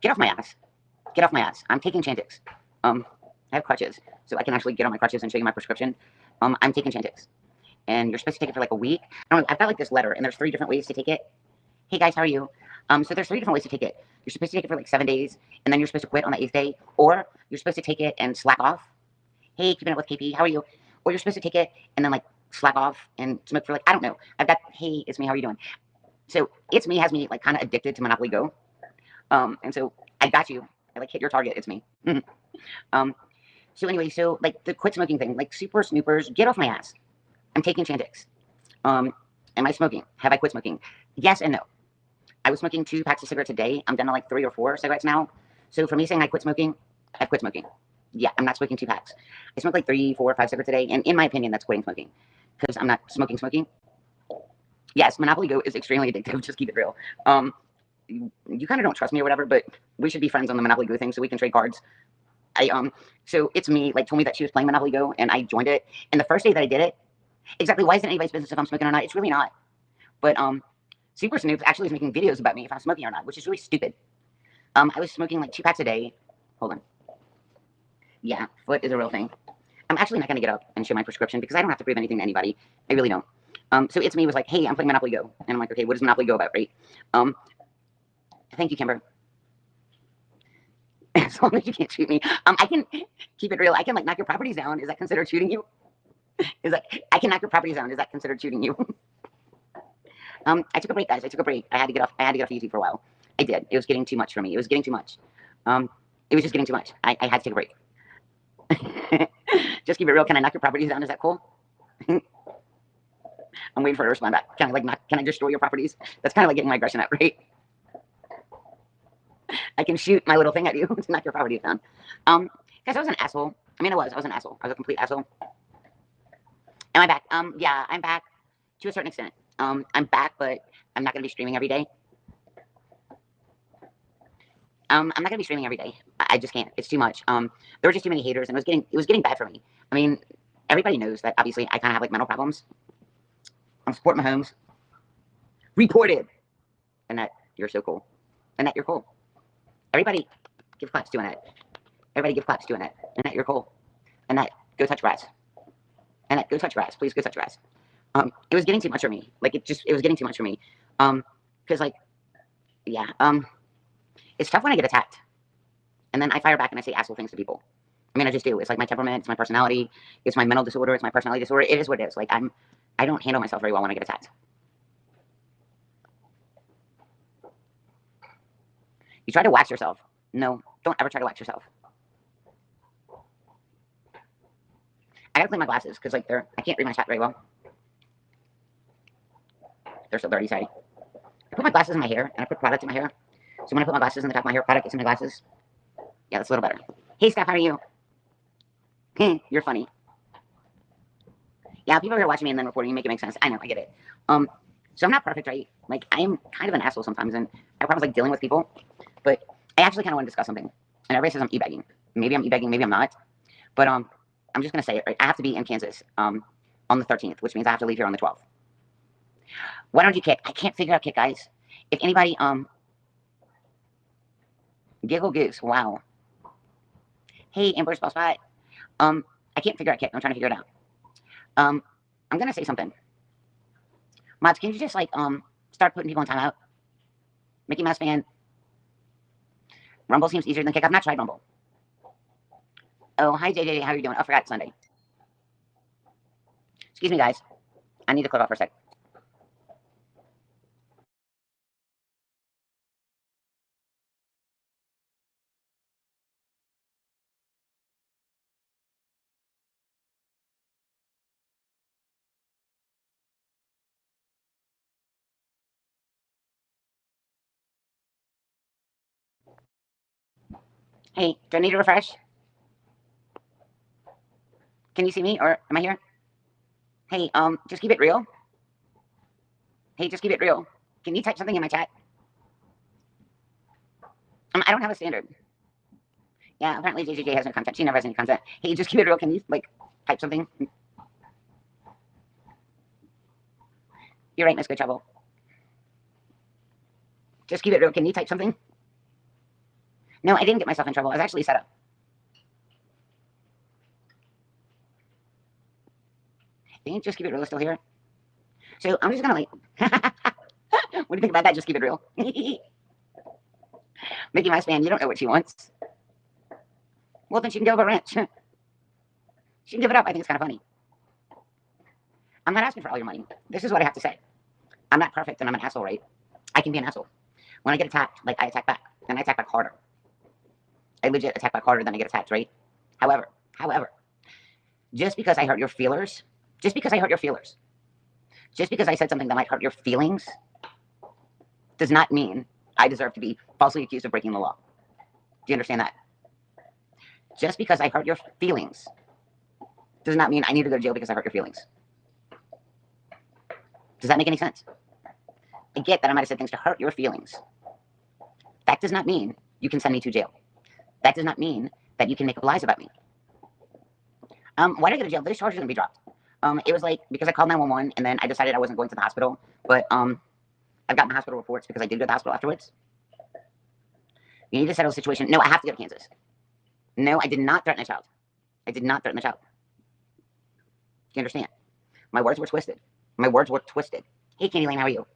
Get off my ass. Get off my ass. I'm taking Chantix. I have crutches, so I can actually get on my crutches and show you my prescription. I'm taking Chantix. And you're supposed to take it for like a week. I don't know, I've got like this letter, and there's 3 different ways to take it. Hey guys, how are you? So there's 3 different ways to take it. You're supposed to take it for like 7 days, and then you're supposed to quit on the 8th day, or you're supposed to take it and slack off. Hey, keeping it with KP, how are you? Or you're supposed to take it and then like slack off and smoke for like, I don't know. I've got, hey, it's me, how are you doing? So it's me has me like kind of addicted to Monopoly Go. And so I got you. I like hit your target. It's me. So anyway, so like the quit smoking thing, like super snoopers, get off my ass. I'm taking Chantix. Am I smoking? Have I quit smoking? Yes and no. I was smoking 2 packs of cigarettes a day. I'm down to like 3 or 4 cigarettes now. So for me saying I quit smoking, I quit smoking. Yeah, I'm not smoking 2 packs. I smoke like 3, 4, 5 cigarettes a day. And in my opinion, that's quitting smoking because I'm not smoking. Yes, Monopoly Go is extremely addictive. Just keep it real. You kind of don't trust me or whatever, but we should be friends on the Monopoly Go thing so we can trade cards. So it's me, like, told me that she was playing Monopoly Go, and I joined it. And the first day that I did it, exactly, why isn't it anybody's business if I'm smoking or not? It's really not. But Super Snoop actually is making videos about me if I'm smoking or not, which is really stupid. I was smoking like 2 packs a day. Hold on. Yeah, foot is a real thing. I'm actually not going to get up and show my prescription because I don't have to prove anything to anybody. I really don't. So it's me was like, hey, I'm playing Monopoly Go. And I'm like, okay, what is Monopoly Go about, right? Thank you, Kimber. As long as you can't shoot me. I can keep it real. I can like knock your properties down. Is that considered shooting you? Is that I can knock your properties down? Is that considered shooting you? I took a break, guys. I took a break. I had to get off YouTube for a while. I did. It was getting too much for me. It was getting too much. It was just getting too much. I had to take a break. Just keep it real. Can I knock your properties down? Is that cool? I'm waiting for her to respond back. Can I destroy your properties? That's kind of like getting my aggression out, right? I can shoot my little thing at you to knock your properties down. Guys, I was an asshole. I mean, I was an asshole. I was a complete asshole. Am I back? Yeah, I'm back to a certain extent. I'm back, but I'm not going to be streaming every day. I'm not going to be streaming every day. I just can't. It's too much. There were just too many haters, and it was getting bad for me. I mean, everybody knows that obviously I kind of have like mental problems. I'm supporting Mahomes. Reported. Annette, you're so cool. Annette, you're cool. Everybody give claps to Annette. Everybody give claps to Annette. Annette, you're cool. Annette, go touch grass. Annette, go touch grass. Please go touch grass. It was getting too much for me. Like it was getting too much for me. Because like, yeah. It's tough when I get attacked. And then I fire back and I say asshole things to people. I mean, I just do. It's like my temperament. It's my personality. It's my mental disorder. It's my personality disorder. It is what it is. Like I don't handle myself very well when I get attacked. You try to wax yourself. No, don't ever try to wax yourself. I gotta clean my glasses because like I can't read my chat very well. They're so dirty, sorry. I put my glasses in my hair and I put product in my hair. So when I put my glasses in the top of my hair, product gets in my glasses. Yeah, that's a little better. Hey, Steph, how are you? You're funny. Yeah, people are watching me and then reporting. You make it make sense. I know, I get it. So I'm not perfect, right? Like, I am kind of an asshole sometimes, and I have problems like dealing with people. But I actually kind of want to discuss something. And everybody says I'm e-bagging. Maybe I'm e-bagging, maybe I'm not. But I'm just gonna say it, right? I have to be in Kansas on the 13th, which means I have to leave here on the 12th. Why don't you kick? I can't figure out kick, guys. If anybody Giggle Goose, wow. Hey, Amber Spell Spot. I can't figure out kick. I'm trying to figure it out. I'm gonna say something. Mods, can you just like start putting people in timeout? Mickey Mouse fan. Rumble seems easier than kick. I've not tried Rumble. Oh, hi JJ, how are you doing? I forgot Sunday. Excuse me, guys. I need to click off for a sec. Hey, do I need to refresh? Can you see me or am I here? Hey, just keep it real. Hey, just keep it real. Can you type something in my chat? I don't have a standard. Yeah, apparently JJJ has no content. She never has any content. Hey, just keep it real. Can you like type something? You're right, Miss Good Trouble. Just keep it real. Can you type something? No, I didn't get myself in trouble. I was actually set up. I think Just Keep It Real is still here. So I'm just gonna like, what do you think about that? Just keep it real. Mickey Mouse fan, you don't know what she wants. Well, then she can give up a ranch. She can give it up. I think it's kind of funny. I'm not asking for all your money. This is what I have to say. I'm not perfect and I'm an asshole, right? I can be an asshole. When I get attacked, like I attack back. And I attack back harder. I legit attack back harder than I get attacked, right? However, just because I hurt your feelers, just because I said something that might hurt your feelings, does not mean I deserve to be falsely accused of breaking the law. Do you understand that? Just because I hurt your feelings does not mean I need to go to jail because I hurt your feelings. Does that make any sense? I get that I might have said things to hurt your feelings. That does not mean you can send me to jail. That does not mean that you can make up lies about me. Why did I go to jail? Those charges are going to be dropped. It was like, because I called 911 and then I decided I wasn't going to the hospital. But I've got my hospital reports because I did go to the hospital afterwards. You need to settle the situation. No, I have to go to Kansas. No, I did not threaten a child. I did not threaten a child. Do you understand? My words were twisted. My words were twisted. Hey, Candy Lane, how are you?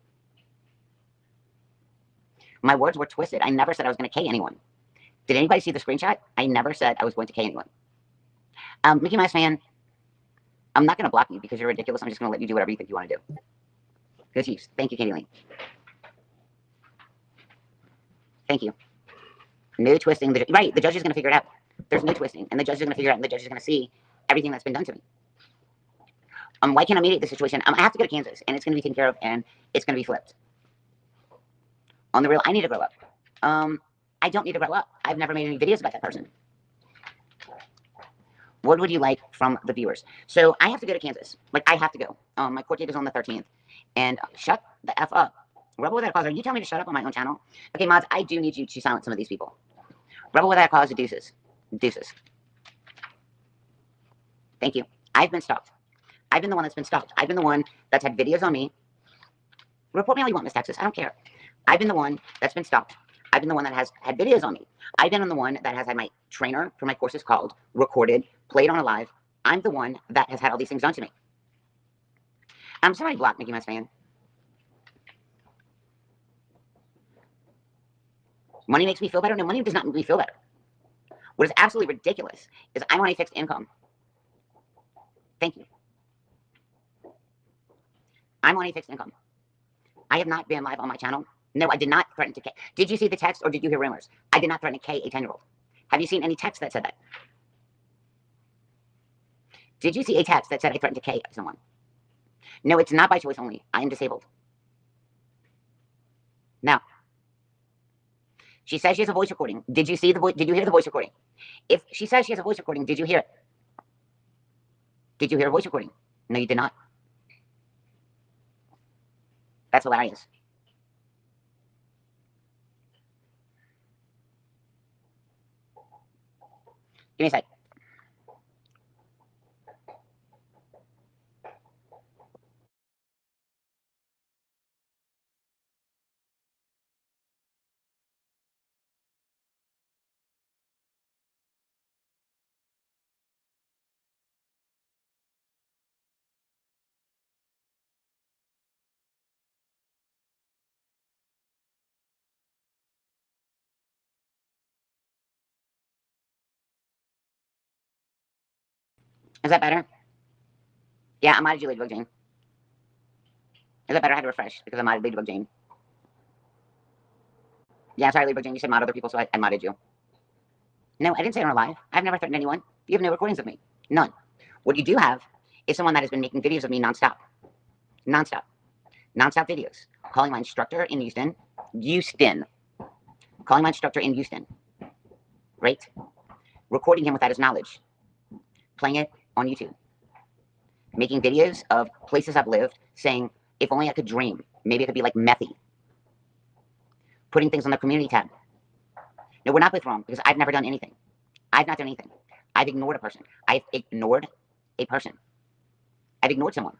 My words were twisted. I never said I was going to K anyone. Did anybody see the screenshot? I never said I was going to K anyone. Mickey Mouse fan, I'm not going to block you because you're ridiculous. I'm just going to let you do whatever you think you want to do. Good use. Thank you, Candy Lane. Thank you. No twisting. Right, the judge is going to figure it out. There's no twisting. And the judge is going to figure it out, and the judge is going to see everything that's been done to me. Why can't I mediate the situation? I have to go to Kansas, and it's going to be taken care of, and it's going to be flipped. On the real, I need to grow up. I don't need to grow up. I've never made any videos about that person. What would you like from the viewers? So I have to go to Kansas. Like, I have to go. My court date is on the 13th. And shut the F up. Rebel Without a Cause, are you telling me to shut up on my own channel? Okay, mods, I do need you to silence some of these people. Rebel Without a Cause, deuces. Deuces. Thank you. I've been stalked. I've been the one that's been stalked. I've been the one that's had videos on me. Report me all you want, Miss Texas. I don't care. I've been the one that's been stalked. I've been the one that has had videos on me. I've been the one that has had my trainer for my courses called, recorded, played on a live. I'm the one that has had all these things done to me. Somebody blocked Mickey Mouse fan. Money makes me feel better? No, money does not make me feel better. What is absolutely ridiculous is I'm on a fixed income. Thank you. I'm on a fixed income. I have not been live on my channel. No, I did not threaten to K. Did you see the text or did you hear rumors? I did not threaten to K a 10-year-old. Have you seen any text that said that? Did you see a text that said I threatened to K someone? No, it's not by choice only. I am disabled. Now, she says she has a voice recording. Did you see the voice? Did you hear the voice recording? If she says she has a voice recording, did you hear it? Did you hear a voice recording? No, you did not. That's hilarious. Give me a sec. Is that better? Yeah, I'm out of you, Ladybug Jane. Is that better? I had to refresh because I'm out of Ladybug Jane. Yeah, sorry, Ladybug Jane. You said mod other people, so I modded you. No, I didn't say it on live. I've never threatened anyone. You have no recordings of me. None. What you do have is someone that has been making videos of me nonstop. Nonstop. Nonstop videos. Calling my instructor in Houston. Calling my instructor in Houston. Right? Recording him without his knowledge. Playing it on YouTube. Making videos of places I've lived, saying, if only I could dream. Maybe it could be like Methy. Putting things on the community tab. No, we're not both wrong because I've never done anything. I've not done anything. I've ignored a person. I've ignored a person. I've ignored someone.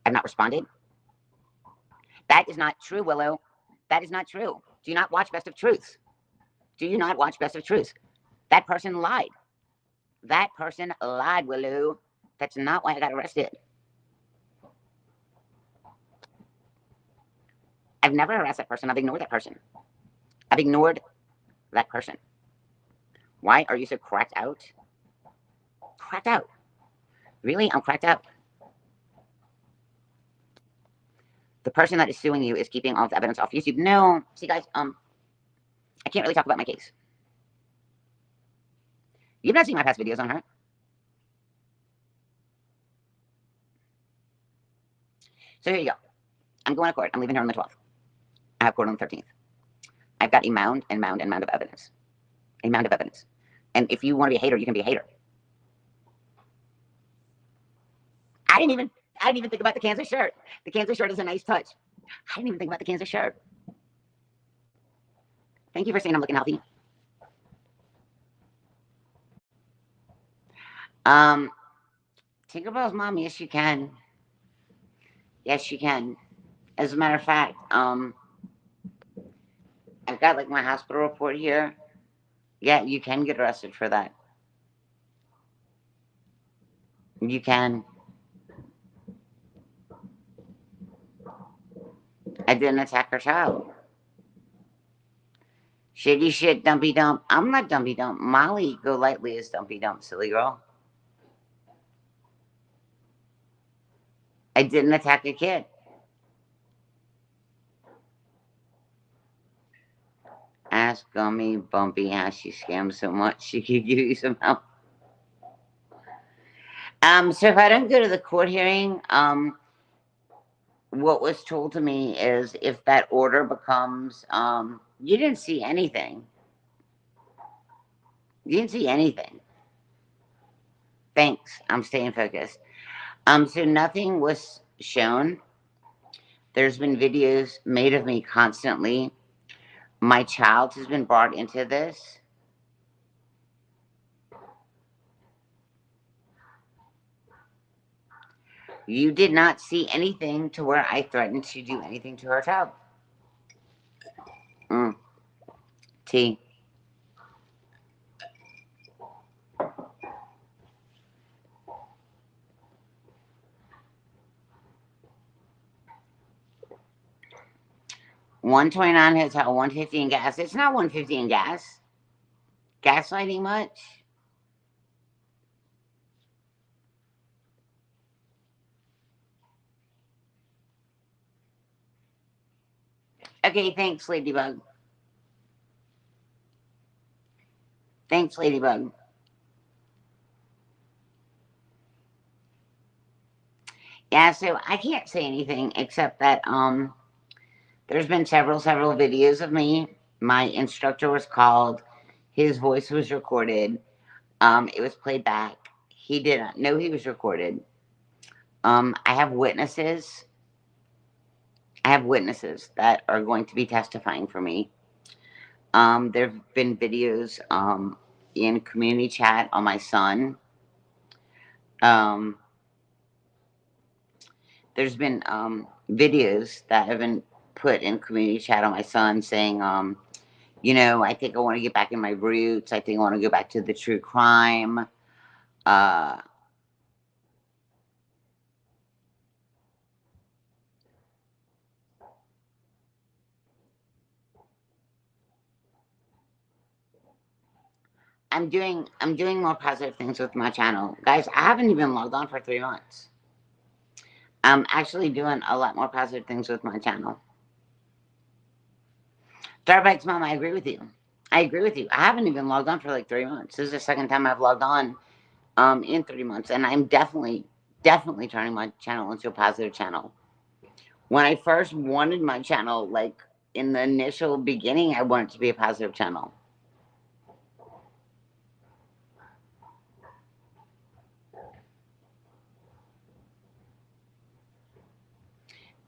I've not responded. That is not true, Willow. That is not true. Do not watch Best of Truths. Do you not watch Best of Truth? That person lied. That person lied, Willow. That's not why I got arrested. I've never harassed that person. I've ignored that person. I've ignored that person. Why are you so cracked out? Cracked out. Really? I'm cracked out. The person that is suing you is keeping all the evidence off YouTube. No. See, guys, I can't really talk about my case. You've not seen my past videos on her. So here you go. I'm going to court. I'm leaving here on the 12th. I have court on the 13th. I've got a mound and mound and mound of evidence. A mound of evidence. And if you want to be a hater, you can be a hater. I didn't even think about the Kansas shirt. The Kansas shirt is a nice touch. I didn't even think about the Kansas shirt. Thank you for saying I'm looking healthy. Tinkerbell's mom, yes you can. Yes you can. As a matter of fact, I've got like my hospital report here. Yeah, you can get arrested for that. You can. I didn't attack her child. Shitty shit, dumpy dump. I'm not dumpy dump. Molly Golightly is dumpy dump, silly girl. I didn't attack a kid. Ask Gummy Bumpy how she scams so much she could give you some help. So if I don't go to the court hearing, what was told to me is if that order becomes, you didn't see anything. You didn't see anything. Thanks. I'm staying focused. So nothing was shown. There's been videos made of me constantly. My child has been brought into this. You did not see anything to where I threatened to do anything to her child. T. $129 hotel, $150 in gas. It's not $150 in gas. Gaslighting much? Okay, thanks, Ladybug. Thanks, Ladybug. Yeah, so I can't say anything except that there's been several videos of me. My instructor was called. His voice was recorded. It was played back. He didn't know he was recorded. I have witnesses. I have witnesses that are going to be testifying for me. There have been videos in community chat on my son. There's been videos that have been put in community chat on my son saying, you know, I think I want to get back in my roots. I think I want to go back to the true crime. I'm doing more positive things with my channel. Guys, I haven't even logged on for 3 months. I'm actually doing a lot more positive things with my channel. Starbucks Mom, I agree with you. I agree with you. I haven't even logged on for like 3 months. This is the second time I've logged on in 3 months. And I'm definitely turning my channel into a positive channel. When I first wanted my channel, like in the initial beginning, I wanted it to be a positive channel.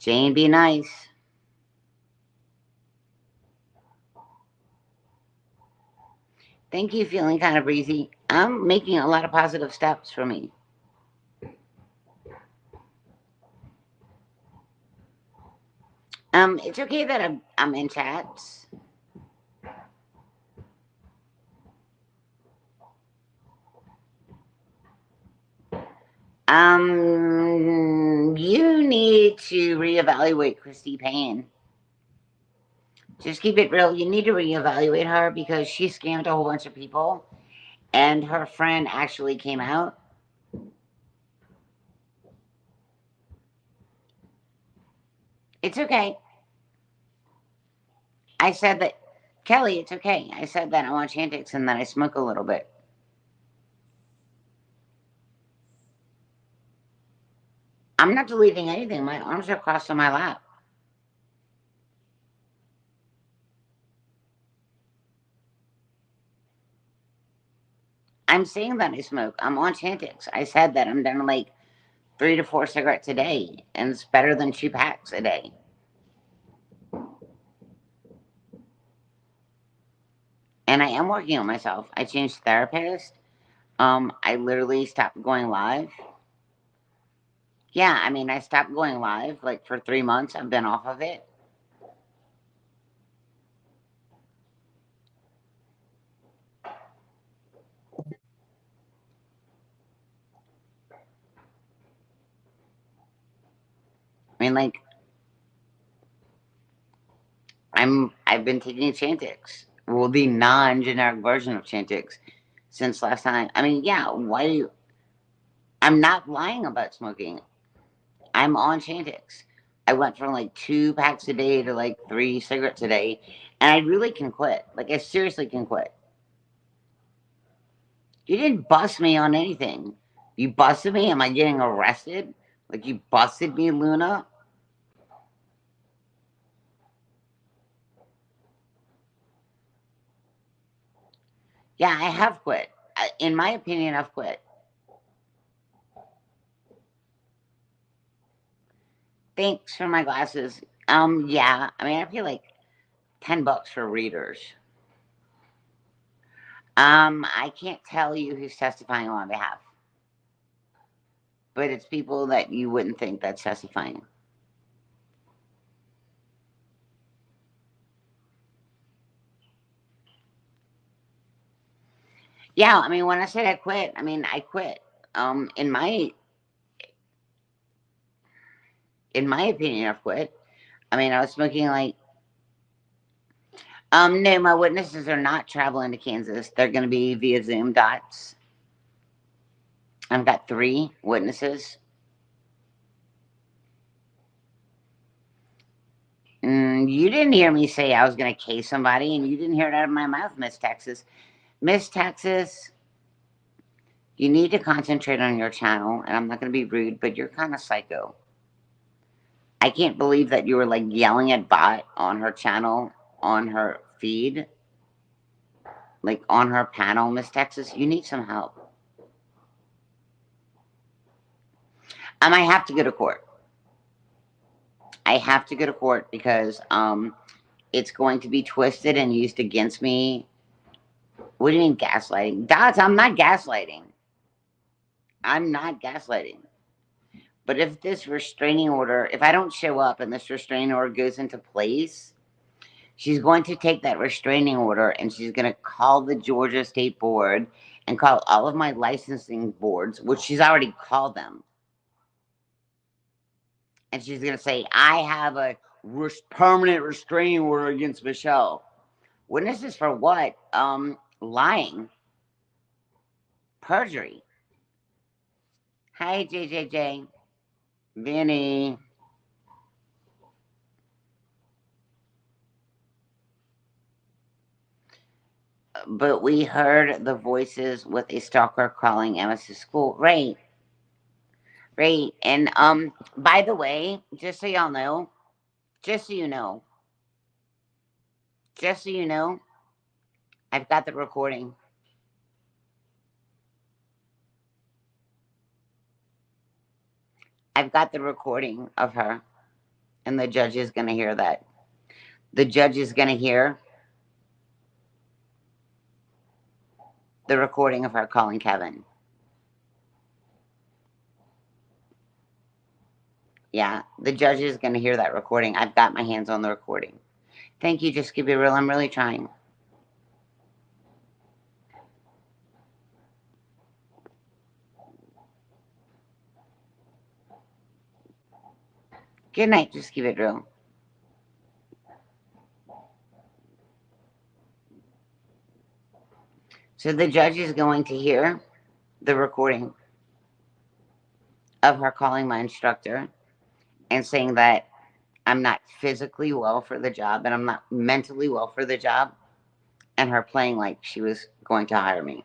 Jane, be nice. Thank you, feeling kind of breezy. I'm making a lot of positive steps for me. It's okay that I'm in chats. You need to reevaluate Christy Payne. Just keep it real. You need to reevaluate her because she scammed a whole bunch of people, and her friend actually came out. It's okay. I said that, Kelly, it's okay. I said that I watch antics and that I smoke a little bit. I'm not deleting anything. My arms are crossed on my lap. I'm saying that I smoke. I'm on Chantix. I said that I'm down to like 3 to 4 cigarettes a day, and it's better than 2 packs a day. And I am working on myself. I changed therapist. I literally stopped going live. Yeah, I mean, I stopped going live like for 3 months. I've been off of it. I mean, like, I've been taking Chantix. Well, the non-generic version of Chantix since last time. I mean, yeah, why do you? I'm not lying about smoking. I'm on Chantix. I went from like 2 packs a day to like 3 cigarettes a day, and I really can quit. Like, I seriously can quit. You didn't bust me on anything. You busted me? Am I getting arrested? Like, you busted me, Luna? Yeah, I have quit. In my opinion, I've quit. Thanks for my glasses. Yeah. I mean, I pay like $10 for readers. I can't tell you who's testifying on my behalf, but it's people that you wouldn't think that's testifying. Yeah, I mean, when I said I quit, I mean I quit. In my opinion, I've quit. I mean, I was smoking like. No, my witnesses are not traveling to Kansas. They're going to be via Zoom dots. I've got 3 witnesses. You didn't hear me say I was going to case somebody, and you didn't hear it out of my mouth, Miss Texas. Miss Texas, you need to concentrate on your channel, and I'm not going to be rude, but you're kind of psycho. I can't believe that you were like yelling at Bot on her channel, on her feed, like on her panel, Miss Texas. You need some help. I might have to go to court. I have to go to court because it's going to be twisted and used against me. What do you mean gaslighting? Dots, I'm not gaslighting. I'm not gaslighting. But if this restraining order, if I don't show up and this restraining order goes into place, she's going to take that restraining order and she's going to call the Georgia State Board and call all of my licensing boards, which she's already called them. And she's going to say, I have a permanent restraining order against Michelle. Witnesses for what? Lying. Perjury. Hi, JJJ. Vinny. But we heard the voices with a stalker calling Emma's school. Right. Right. And by the way, just so y'all know, just so you know, just so you know, I've got the recording. I've got the recording of her, and the judge is going to hear that. The judge is going to hear the recording of her calling Kevin. Yeah, the judge is going to hear that recording. I've got my hands on the recording. Thank you, just keep it real. I'm really trying. Good night, just keep it real. So the judge is going to hear the recording of her calling my instructor and saying that I'm not physically well for the job and I'm not mentally well for the job, and her playing like she was going to hire me.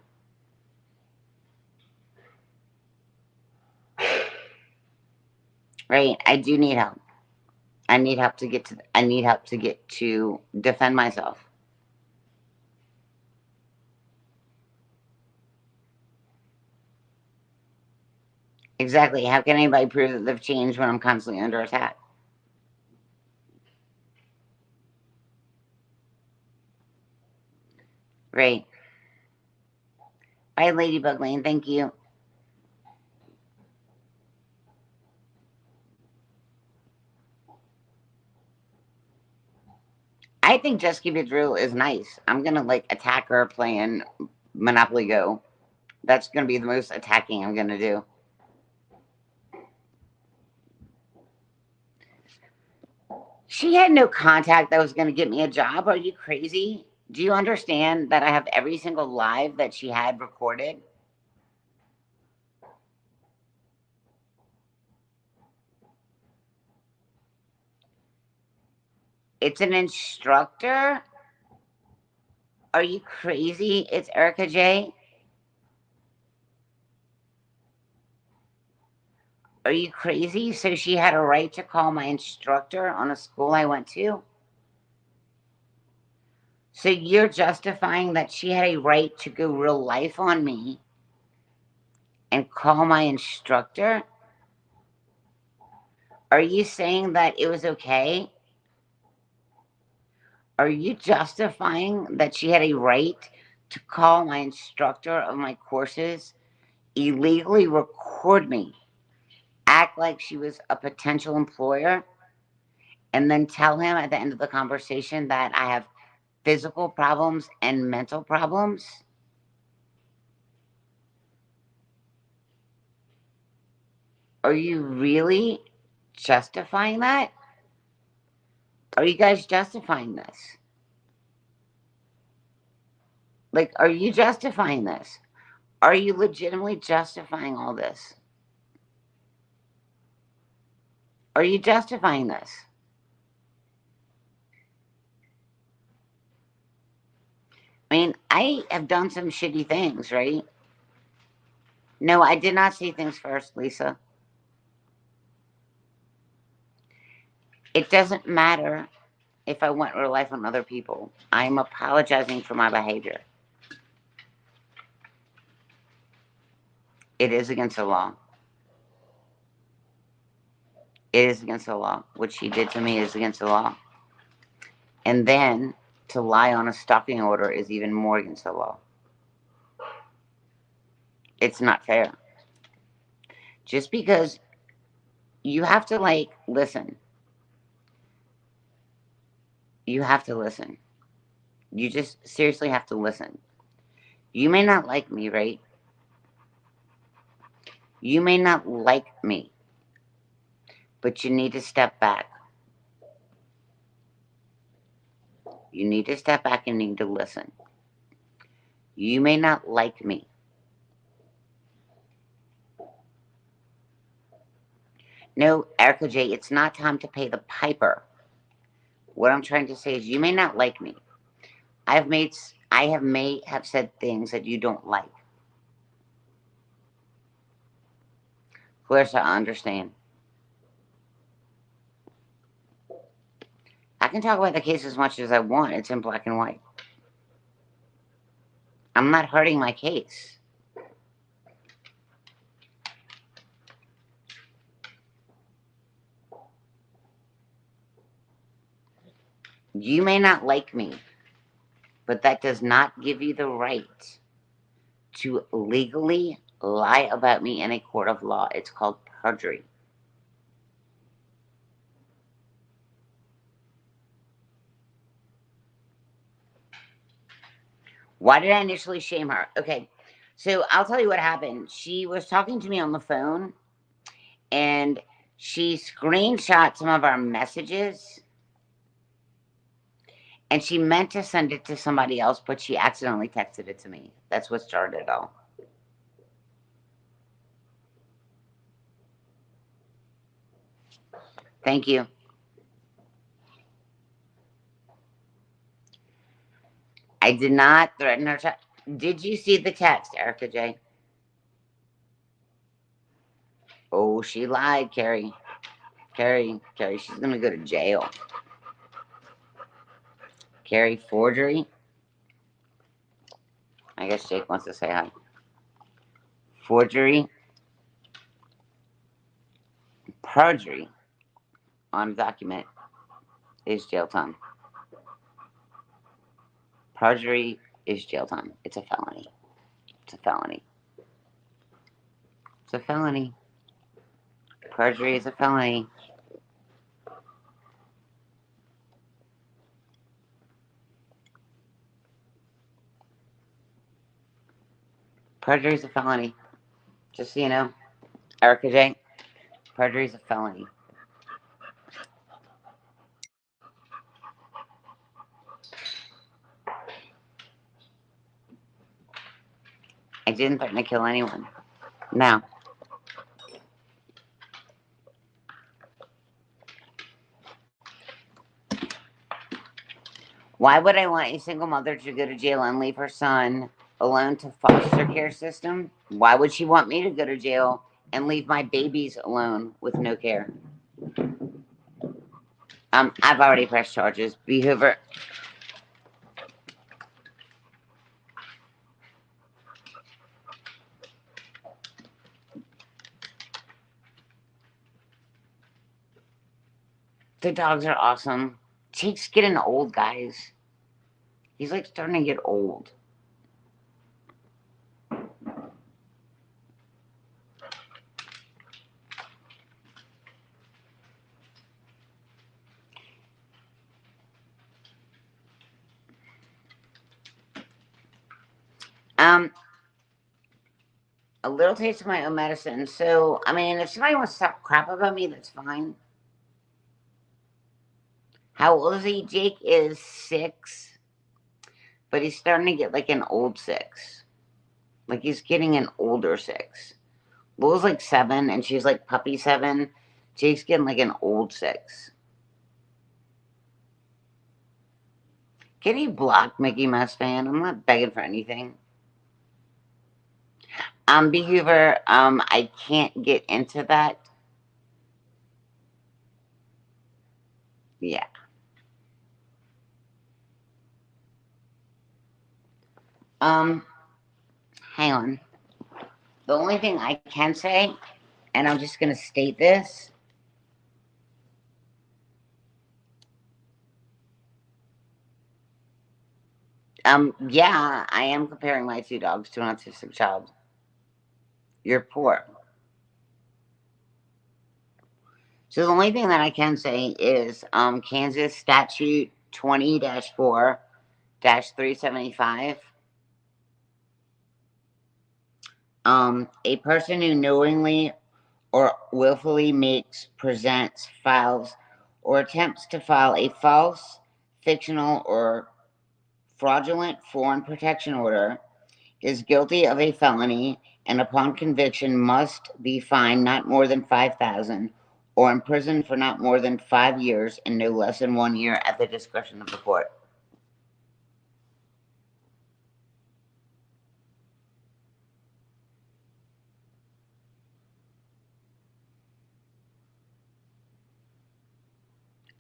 Right? I do need help. I need help to get to defend myself. Exactly. How can anybody prove that they've changed when I'm constantly under attack? Right. Bye, Ladybug Lane. Thank you. I think Just Keep It Real is nice. I'm gonna like attack her playing Monopoly Go. That's gonna be the most attacking I'm gonna do. She had no contact that was gonna get me a job. Are you crazy? Do you understand that I have every single live that she had recorded? It's an instructor? Are you crazy? It's Erica J. Are you crazy? So she had a right to call my instructor on a school I went to? So you're justifying that she had a right to go real life on me and call my instructor? Are you saying that it was okay? Are you justifying that she had a right to call my instructor of my courses, illegally record me, act like she was a potential employer, and then tell him at the end of the conversation that I have physical problems and mental problems? Are you really justifying that? Are you guys justifying this? Like, are you justifying this? Are you legitimately justifying all this? Are you justifying this? I mean, I have done some shitty things, right? No, I did not see things first, Lisa. It doesn't matter if I went real life on other people. I'm apologizing for my behavior. It is against the law. It is against the law. What she did to me is against the law. And then to lie on a stalking order is even more against the law. It's not fair. Just because you have to, like, listen. You have to listen. You just seriously have to listen. You may not like me, right? You may not like me, but you need to step back. You need to step back and need to listen. You may not like me. No, Erica J, it's not time to pay the piper. What I'm trying to say is you may not like me. I may have said things that you don't like. Clarissa, I understand. I can talk about the case as much as I want. It's in black and white. I'm not hurting my case. You may not like me, but that does not give you the right to legally lie about me in a court of law. It's called perjury. Why did I initially shame her? Okay, so I'll tell you what happened. She was talking to me on the phone, and She screenshot some of our messages, and she meant to send it to somebody else, but she accidentally texted it to me. That's what started it all. Thank you. I did not threaten her. Did you see the text, Erica J? Oh, she lied, Carrie. Carrie, she's gonna go to jail. Carrie, forgery. I guess Jake wants to say hi. Forgery. Perjury on a document is jail time. Perjury is jail time. It's a felony. It's a felony. It's a felony. Perjury is a felony. Perjury is a felony. Just so you know, Erica J, perjury is a felony. I didn't threaten to kill anyone. No. Why would I want a single mother to go to jail and leave her son alone to foster care system? Why would she want me to go to jail and leave my babies alone with no care? I've already pressed charges. B. Hoover. The dogs are awesome. Jake's getting old, guys. He's like starting to get old. A little taste of my own medicine. So, I mean, if somebody wants to talk crap about me, that's fine. How old is he? Jake is 6, but he's starting to get like an old 6. Like he's getting an older 6. Lula's like 7, and she's like puppy 7. Jake's getting like an old 6. Can you block Mickey Mouse fan? I'm not begging for anything. B. Hoover, I can't get into that. Yeah. Hang on. The only thing I can say, and I'm just gonna state this. Yeah, I am comparing my 2 dogs to an autistic child. You're poor. So the only thing that I can say is Kansas statute 20-4-375. A person who knowingly or willfully makes, presents, files, or attempts to file a false, fictional, or fraudulent foreign protection order is guilty of a felony and upon conviction must be fined not more than $5,000 or imprisoned for not more than 5 years and no less than 1 year at the discretion of the court.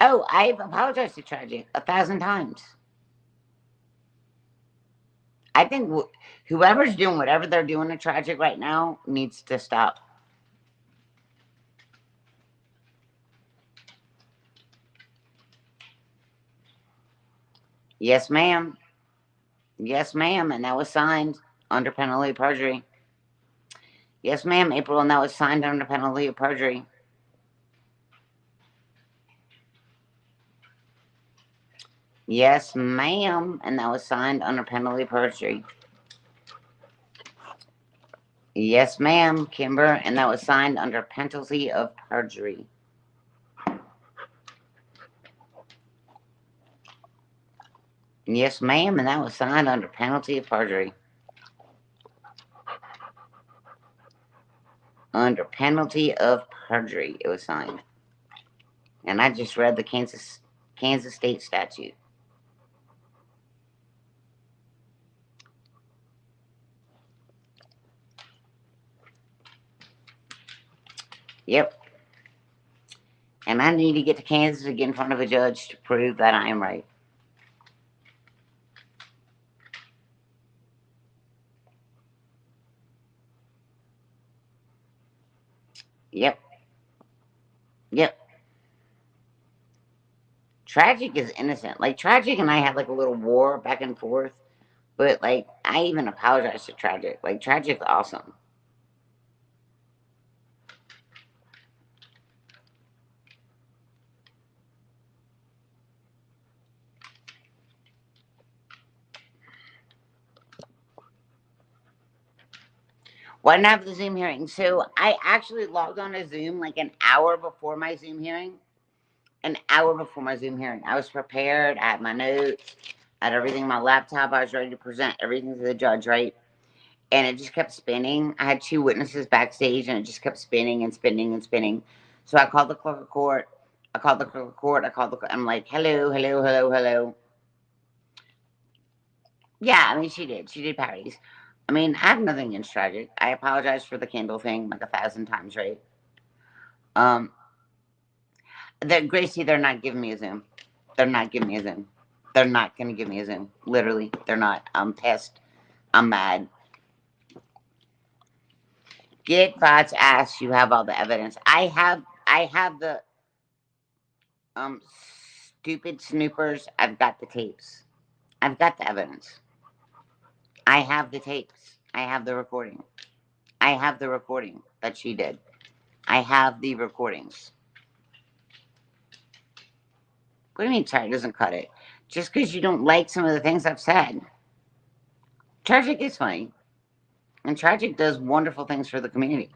Oh, I've apologized to Tragic 1,000 times. I think whoever's doing whatever they're doing to Tragic right now needs to stop. Yes, ma'am. Yes, ma'am. And that was signed under penalty of perjury. Yes, ma'am, April. And that was signed under penalty of perjury. Yes, ma'am. And that was signed under penalty of perjury. Yes, ma'am, Kimber. And that was signed under penalty of perjury. Yes, ma'am, and that was signed under penalty of perjury. Under penalty of perjury, it was signed. And I just read the Kansas state statute. Yep. And I need to get to Kansas to get in front of a judge to prove that I am right. Yep. Yep. Tragic is innocent. Like, Tragic and I had like a little war back and forth. But, like, I even apologized to Tragic. Like, Tragic's awesome. Why didn't I have the Zoom hearing? So, I actually logged on to Zoom like an hour before my Zoom hearing. An hour before my Zoom hearing. I was prepared. I had my notes. I had everything on my laptop. I was ready to present everything to the judge, right? And it just kept spinning. I had 2 witnesses backstage, and it just kept spinning and spinning and spinning. So I called the clerk of court. I'm like, hello, hello, hello, hello. Yeah, I mean, she did. She did parodies. I mean, I have nothing against Tragic. I apologize for the candle thing like 1,000 times, right? Gracie, they're not giving me a Zoom. They're not giving me a Zoom. They're not going to give me a Zoom. Literally, they're not. I'm pissed. I'm mad. Get Bot's ass. You have all the evidence. I have the stupid snoopers. I've got the tapes. I've got the evidence. I have the tapes. I have the recording. I have the recording that she did. I have the recordings. What do you mean Tragic doesn't cut it? Just because you don't like some of the things I've said. Tragic is funny. And Tragic does wonderful things for the community.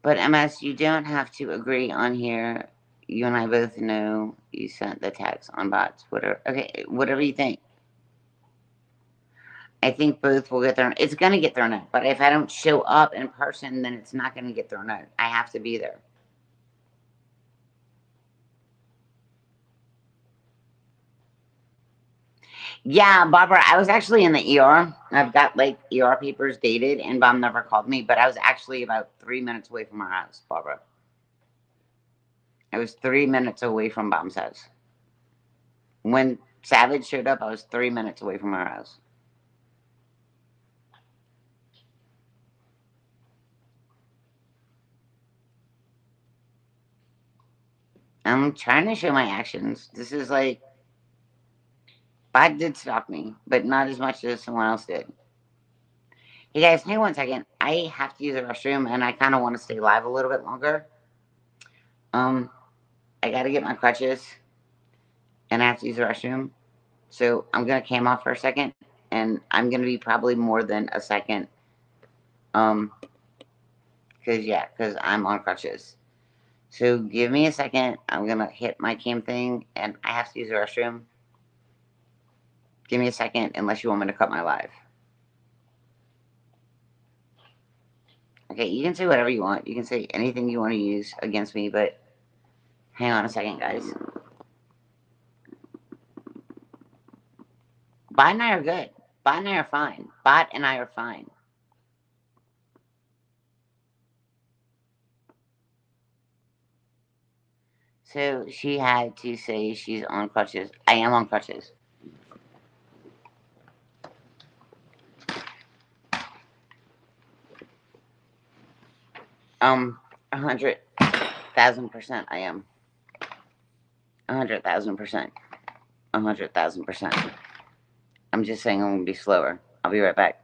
But MS, you don't have to agree on here. You and I both know you sent the text on bots. Whatever. Okay, whatever you think. I think both will get thrown. It's going to get thrown out. But if I don't show up in person, then it's not going to get thrown out. I have to be there. Yeah, Barbara, I was actually in the ER. I've got like ER papers dated, and Bob never called me, but I was actually about 3 minutes away from our house, Barbara. I was 3 minutes away from Bob's house. When Savage showed up, I was 3 minutes away from our house. I'm trying to show my actions. This is like, Bob did stalk me, but not as much as someone else did. Hey guys, hang on 1 second. I have to use the restroom, and I kind of want to stay live a little bit longer. I got to get my crutches, and I have to use the restroom. So I'm gonna cam off for a second, and I'm gonna be probably more than a second. Cause I'm on crutches. So give me a second. I'm gonna hit my cam thing, and I have to use the restroom. Give me a second, unless you want me to cut my live. Okay, you can say whatever you want. You can say anything you want to use against me, but hang on a second, guys. Bot and I are good. Bot and I are fine. Bot and I are fine. So she had to say she's on crutches. I am on crutches. Um, 100,000% I am. 100,000%. 100,000%. I'm just saying I'm gonna be slower. I'll be right back.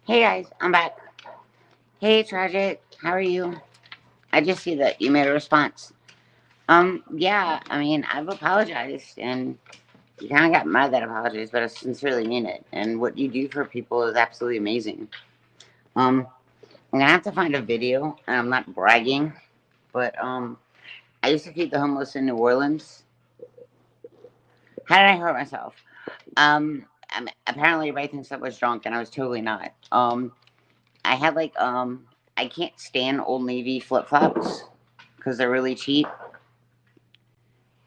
Hey guys, I'm back. Hey Tragic, how are you? I just see that you made a response. Yeah, I mean, I've apologized, and you kind of got mad at that apologies, but I sincerely mean it. And what you do for people is absolutely amazing. I'm gonna have to find a video, and I'm not bragging, but I used to feed the homeless in New Orleans. How did I hurt myself? Apparently everybody thinks I was drunk, and I was totally not. I had like I can't stand Old Navy flip flops because they're really cheap.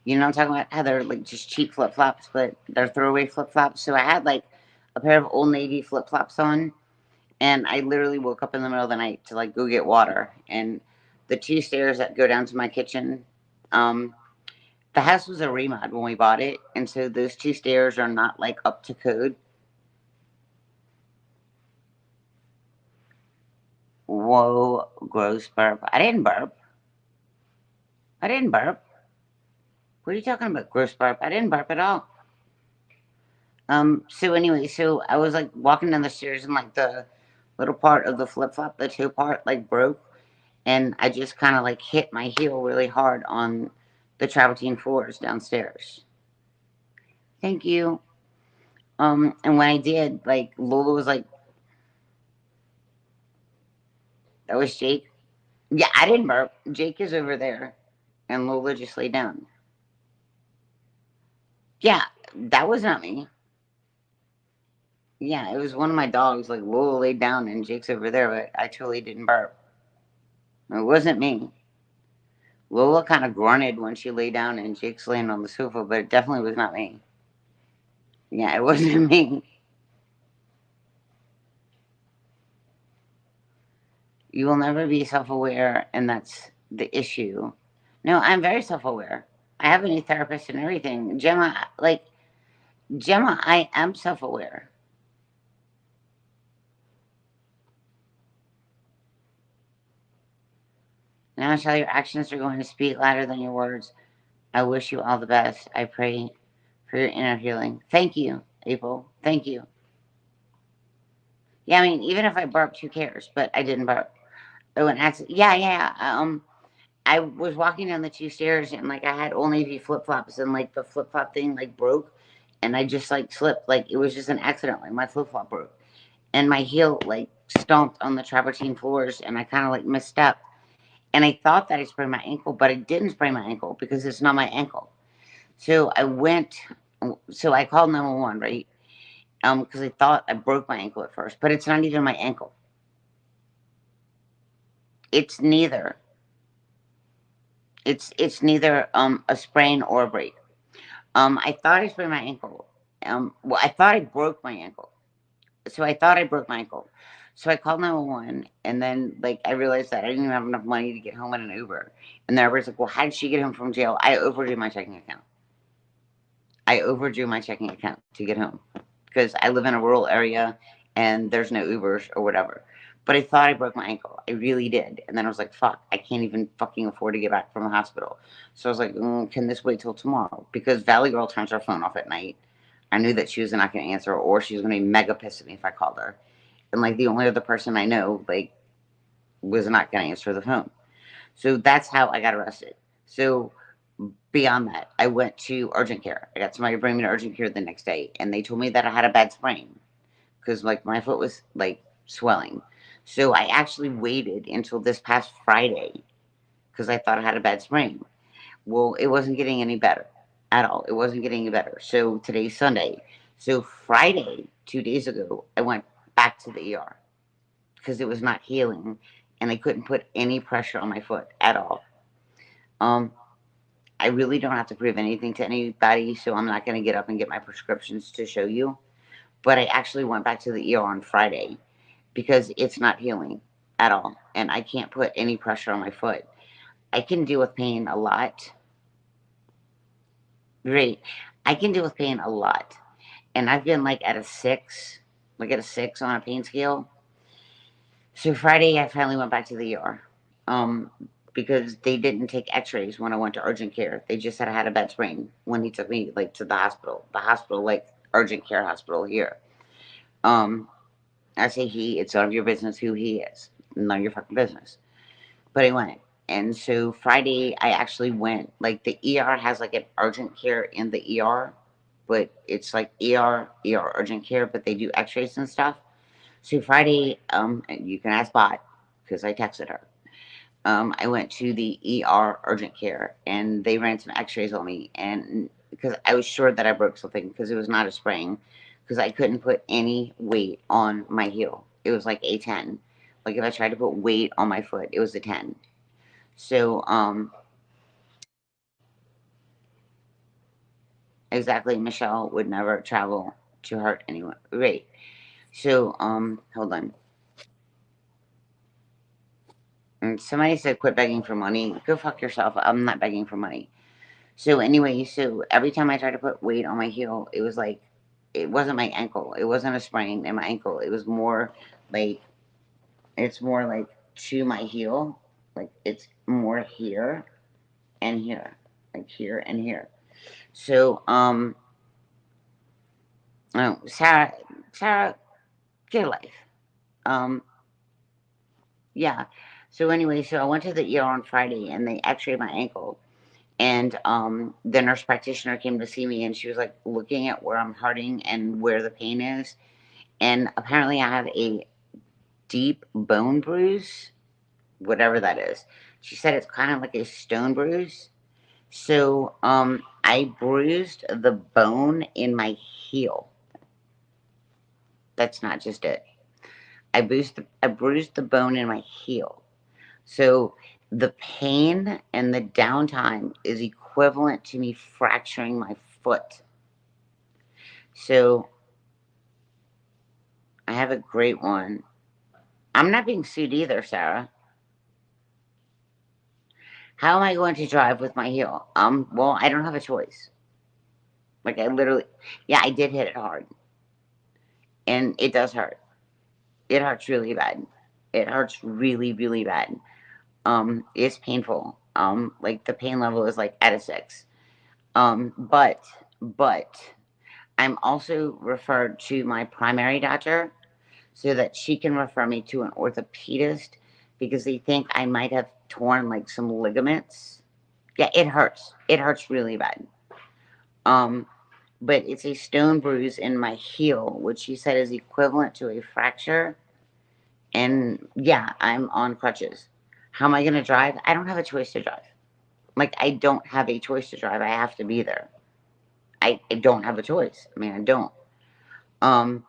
You know what I'm talking about? How they're like just cheap flip flops, but they're throwaway flip flops. So I had like a pair of Old Navy flip flops on, and I literally woke up in the middle of the night to like go get water. And the two stairs that go down to my kitchen, um, the house was a remod when we bought it, and so those two stairs are not like up to code. Whoa, gross burp. I didn't burp. I didn't burp. What are you talking about, gross burp? I didn't burp at all. So anyway, so I was like walking down the stairs and like the little part of the flip flop, the toe part, like broke, and I just kind of like hit my heel really hard on the travertine floors downstairs. Thank you. And when I did, like Lola was like, "That was Jake." Yeah, I didn't burp. Jake is over there, and Lola just laid down. Yeah, that was not me. Yeah, it was one of my dogs. Like Lola laid down, and Jake's over there, but I totally didn't burp. It wasn't me. Lola kind of grunted when she lay down and Jake's laying on the sofa, but it definitely was not me. Yeah, it wasn't me. You will never be self aware, and that's the issue. No, I'm very self aware. I have a new therapist and everything. Gemma, I am self aware. Now, shall your actions are going to speak louder than your words. I wish you all the best. I pray for your inner healing. Thank you, April. Thank you. Yeah, I mean, even if I burped, who cares? But I didn't burp. Oh, an accident. Yeah, yeah. I was walking down the two stairs and like I had Old Navy flip flops and like the flip flop thing like broke and I just like slipped. Like it was just an accident. Like my flip flop broke and my heel like stomped on the travertine floors and I kind of like misstepped. And I thought that I sprained my ankle, but I didn't sprain my ankle because it's not my ankle. So I called 911, right? Because I thought I broke my ankle at first, but it's not even my ankle. It's neither. It's neither a sprain or a break. I thought I sprained my ankle. Well, I thought I broke my ankle. So I thought I broke my ankle. So I called 911, and then like I realized that I didn't even have enough money to get home in an Uber. And then everybody's like, "Well, how did she get home from jail?" I overdrew my checking account. I overdrew my checking account to get home because I live in a rural area and there's no Ubers or whatever. But I thought I broke my ankle. I really did. And then I was like, fuck, I can't even fucking afford to get back from the hospital. So I was like, can this wait till tomorrow? Because Valley Girl turns her phone off at night. I knew that she was not going to answer or she was going to be mega pissed at me if I called her. And like the only other person I know, like, was not going to answer the phone. So that's how I got arrested. So beyond that, I went to urgent care. I got somebody to bring me to urgent care the next day, and they told me that I had a bad sprain because like my foot was like swelling. So I actually waited until this past Friday because I thought I had a bad sprain. Well, it wasn't getting any better at all. It wasn't getting any better. So today's Sunday. So Friday, 2 days ago, I went back to the ER because it was not healing and I couldn't put any pressure on my foot at all. Um, I really don't have to prove anything to anybody, so I'm not going to get up and get my prescriptions to show you. But I actually went back to the ER on Friday because it's not healing at all. And I can't put any pressure on my foot. I can deal with pain a lot. Great. I can deal with pain a lot. And I've been like at a 6, like at a 6 on a pain scale. So Friday, I finally went back to the ER. Um, because they didn't take x-rays when I went to urgent care. They just said I had a bad sprain when he took me like to the hospital. The hospital, like urgent care hospital here. I say he, it's none of your business who he is. None of your fucking business. But I went. And so Friday, I actually went. Like, the ER has like an urgent care in the ER, but it's like ER urgent care, but they do x rays and stuff. So Friday, and you can ask Bot because I texted her. I went to the ER urgent care and they ran some x rays on me. And because I was sure that I broke something because it was not a sprain, because I couldn't put any weight on my heel. It was like a 10. Like, if I tried to put weight on my foot, it was a 10. So, exactly, Michelle would never travel to hurt anyone. Right. So, hold on. And somebody said, quit begging for money. Go fuck yourself. I'm not begging for money. So, anyway, so every time I tried to put weight on my heel, it was like, it wasn't my ankle. It wasn't a sprain in my ankle. It was more like, it's more like to my heel. Like, it's more here and here. Like, here and here. So, oh, Sarah, get a life. Um, yeah. So anyway, so I went to the ER on Friday and they x-rayed my ankle. And the nurse practitioner came to see me and she was like looking at where I'm hurting and where the pain is. And apparently I have a deep bone bruise, whatever that is. She said it's kind of like a stone bruise. So I bruised the bone in my heel. That's not just it. I bruised the bone in my heel. So the pain and the downtime is equivalent to me fracturing my foot. So I have a great one. I'm not being sued either, Sarah. How am I going to drive with my heel? Well, I don't have a choice. Like, I literally, yeah, I did hit it hard. And it does hurt. It hurts really bad. It hurts really, really bad. It's painful. Like, the pain level is like at a 6. But I'm also referred to my primary doctor so that she can refer me to an orthopedist because they think I might have torn like some ligaments. Yeah, it hurts. It hurts really bad. Um, but it's a stone bruise in my heel, which she said is equivalent to a fracture. And yeah, I'm on crutches. How am I going to drive? I don't have a choice to drive. Like, I don't have a choice to drive. I have to be there. I don't have a choice. I mean, I don't. Um,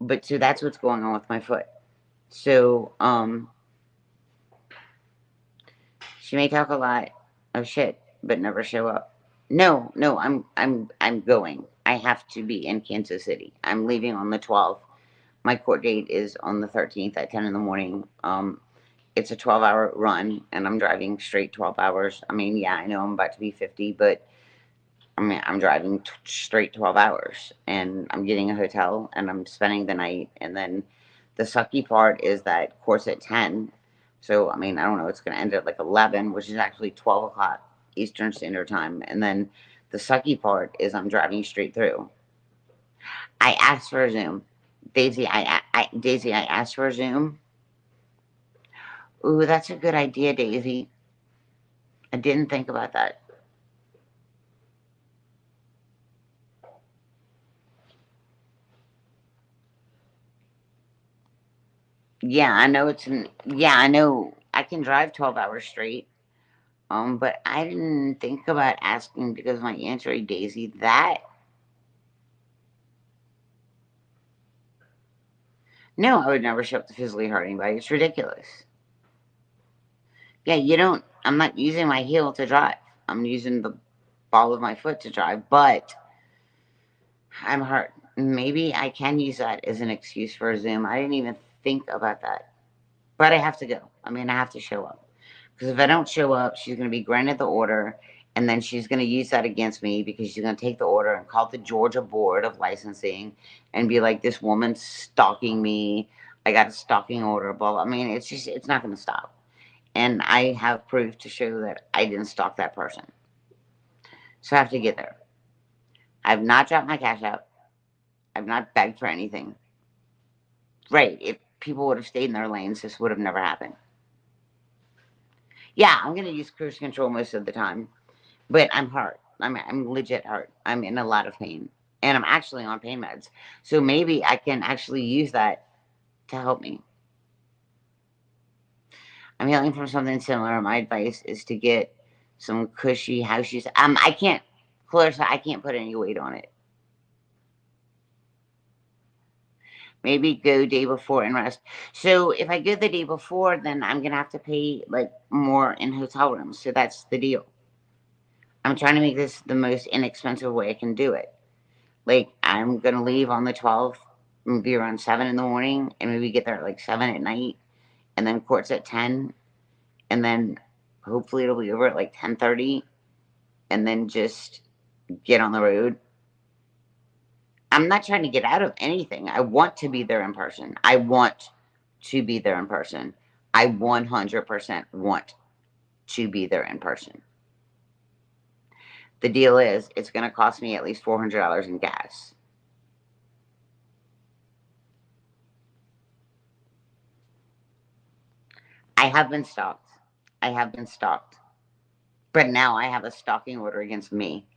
but so that's what's going on with my foot. So, she may talk a lot of shit, but never show up. No, no, I'm going. I have to be in Kansas City. I'm leaving on the 12th. My court date is on the 13th at 10 in the morning. It's a 12-hour run, and I'm driving straight 12 hours. I mean, yeah, I know I'm about to be 50, but I mean, I'm driving straight 12 hours, and I'm getting a hotel, and I'm spending the night, and then the sucky part is that course at 10. So, I mean, I don't know, it's going to end at like 11, which is actually 12 o'clock Eastern Standard Time. And then the sucky part is I'm driving straight through. I asked for a Zoom. Daisy, I asked for a Zoom. Ooh, that's a good idea, Daisy. I didn't think about that. Yeah, I know yeah, I know I can drive 12 hours straight. But I didn't think about asking because of my injury, Daisy. No, I would never show up to physically hurt anybody. It's ridiculous. Yeah, you don't, I'm not using my heel to drive. I'm using the ball of my foot to drive, but I'm hurt. Maybe I can use that as an excuse for a Zoom. I didn't even think about that. But I have to go. I mean, I have to show up. Because if I don't show up, she's going to be granted the order, and then she's going to use that against me because she's going to take the order and call the Georgia Board of Licensing and be like, this woman's stalking me. I got a stalking order, blah, blah. I mean, it's not going to stop. And I have proof to show that I didn't stalk that person. So I have to get there. I've not dropped my cash out. I've not begged for anything. Right. If people would have stayed in their lanes, this would have never happened. Yeah, I'm going to use cruise control most of the time. But I'm hurt. I'm legit hurt. I'm in a lot of pain. And I'm actually on pain meds. So maybe I can actually use that to help me. I'm healing from something similar. My advice is to get some cushy house shoes. I can't, Clarissa, I can't put any weight on it. Maybe go day before and rest. So if I go the day before, then I'm going to have to pay like more in hotel rooms. So that's the deal. I'm trying to make this the most inexpensive way I can do it. Like, I'm going to leave on the 12th, maybe around 7 in the morning, and maybe get there at like 7 at night, and then court's at 10, and then hopefully it'll be over at like 10:30, and then just get on the road. I'm not trying to get out of anything. I want to be there in person. I want to be there in person. I 100% want to be there in person. The deal is, it's going to cost me at least $400 in gas. I have been stalked. I have been stalked. But now I have a stalking order against me.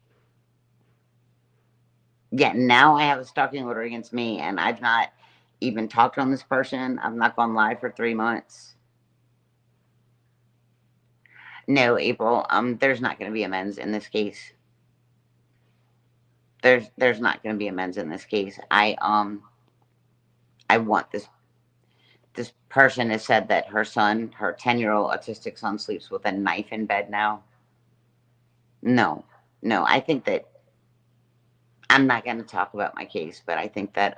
Yeah, now I have a stalking order against me, and I've not even talked on this person. I've not gone live for 3 months. No, April, there's not going to be amends in this case. There's not going to be amends in this case. I want this person has said that her son, her 10-year-old autistic son, sleeps with a knife in bed now. No, I think that I'm not going to talk about my case, but I think that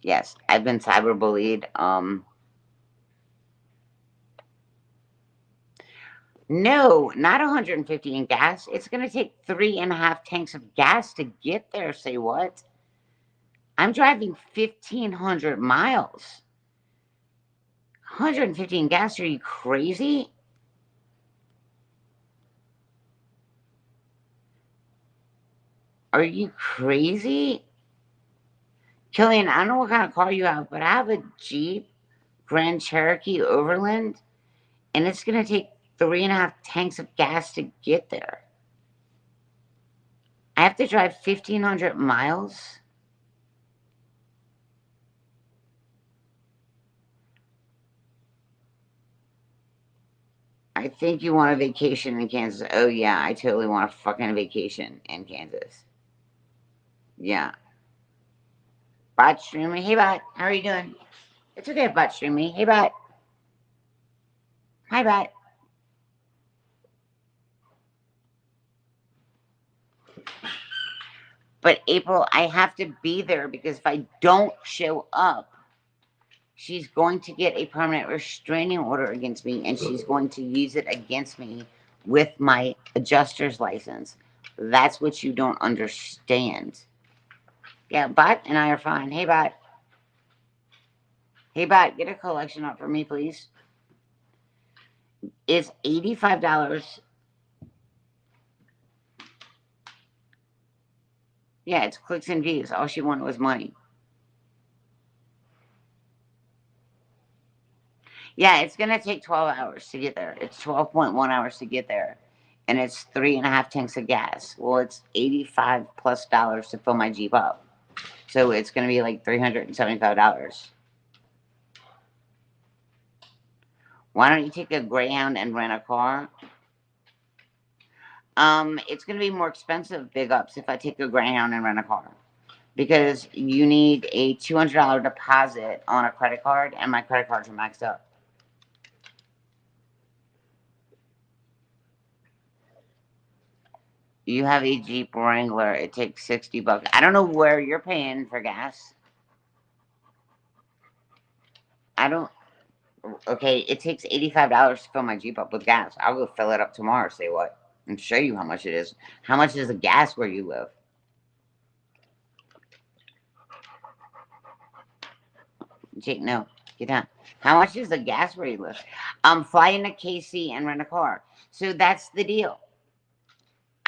yes, I've been cyberbullied. No, not 150 in gas. It's going to take 3.5 tanks of gas to get there. Say what? I'm driving 1,500 miles. 150 in gas? Are you crazy? Are you crazy? Killian, I don't know what kind of car you have, but I have a Jeep Grand Cherokee Overland, and it's going to take 3.5 tanks of gas to get there. I have to drive 1,500 miles. I think you want a vacation in Kansas. Oh, yeah, I totally want a fucking vacation in Kansas. Yeah. Bot streaming. Hey, Bot. How are you doing? It's okay if Bot stream me. Hey, Bot. Hi, Bot. But April, I have to be there because if I don't show up, she's going to get a permanent restraining order against me, and she's going to use it against me with my adjuster's license. That's what you don't understand. Yeah, Bot and I are fine. Hey, Bot. Hey, Bot, get a collection up for me, please. It's $85. Yeah, it's clicks and views. All she wanted was money. Yeah, it's going to take 12 hours to get there. It's 12.1 hours to get there. And it's 3.5 tanks of gas. Well, it's $85+ to fill my Jeep up. So it's going to be like $375. Why don't you take a Greyhound and rent a car? It's going to be more expensive, big ups, if I take a Greyhound and rent a car. Because you need a $200 deposit on a credit card, and my credit cards are maxed up. You have a Jeep Wrangler. It takes $60. I don't know where you're paying for gas. I don't. Okay, it takes $85 to fill my Jeep up with gas. I'll go fill it up tomorrow. Say what? And show you how much it is. How much is the gas where you live? Jake, no, get down. How much is the gas where you live? Fly into KC and rent a car. So that's the deal.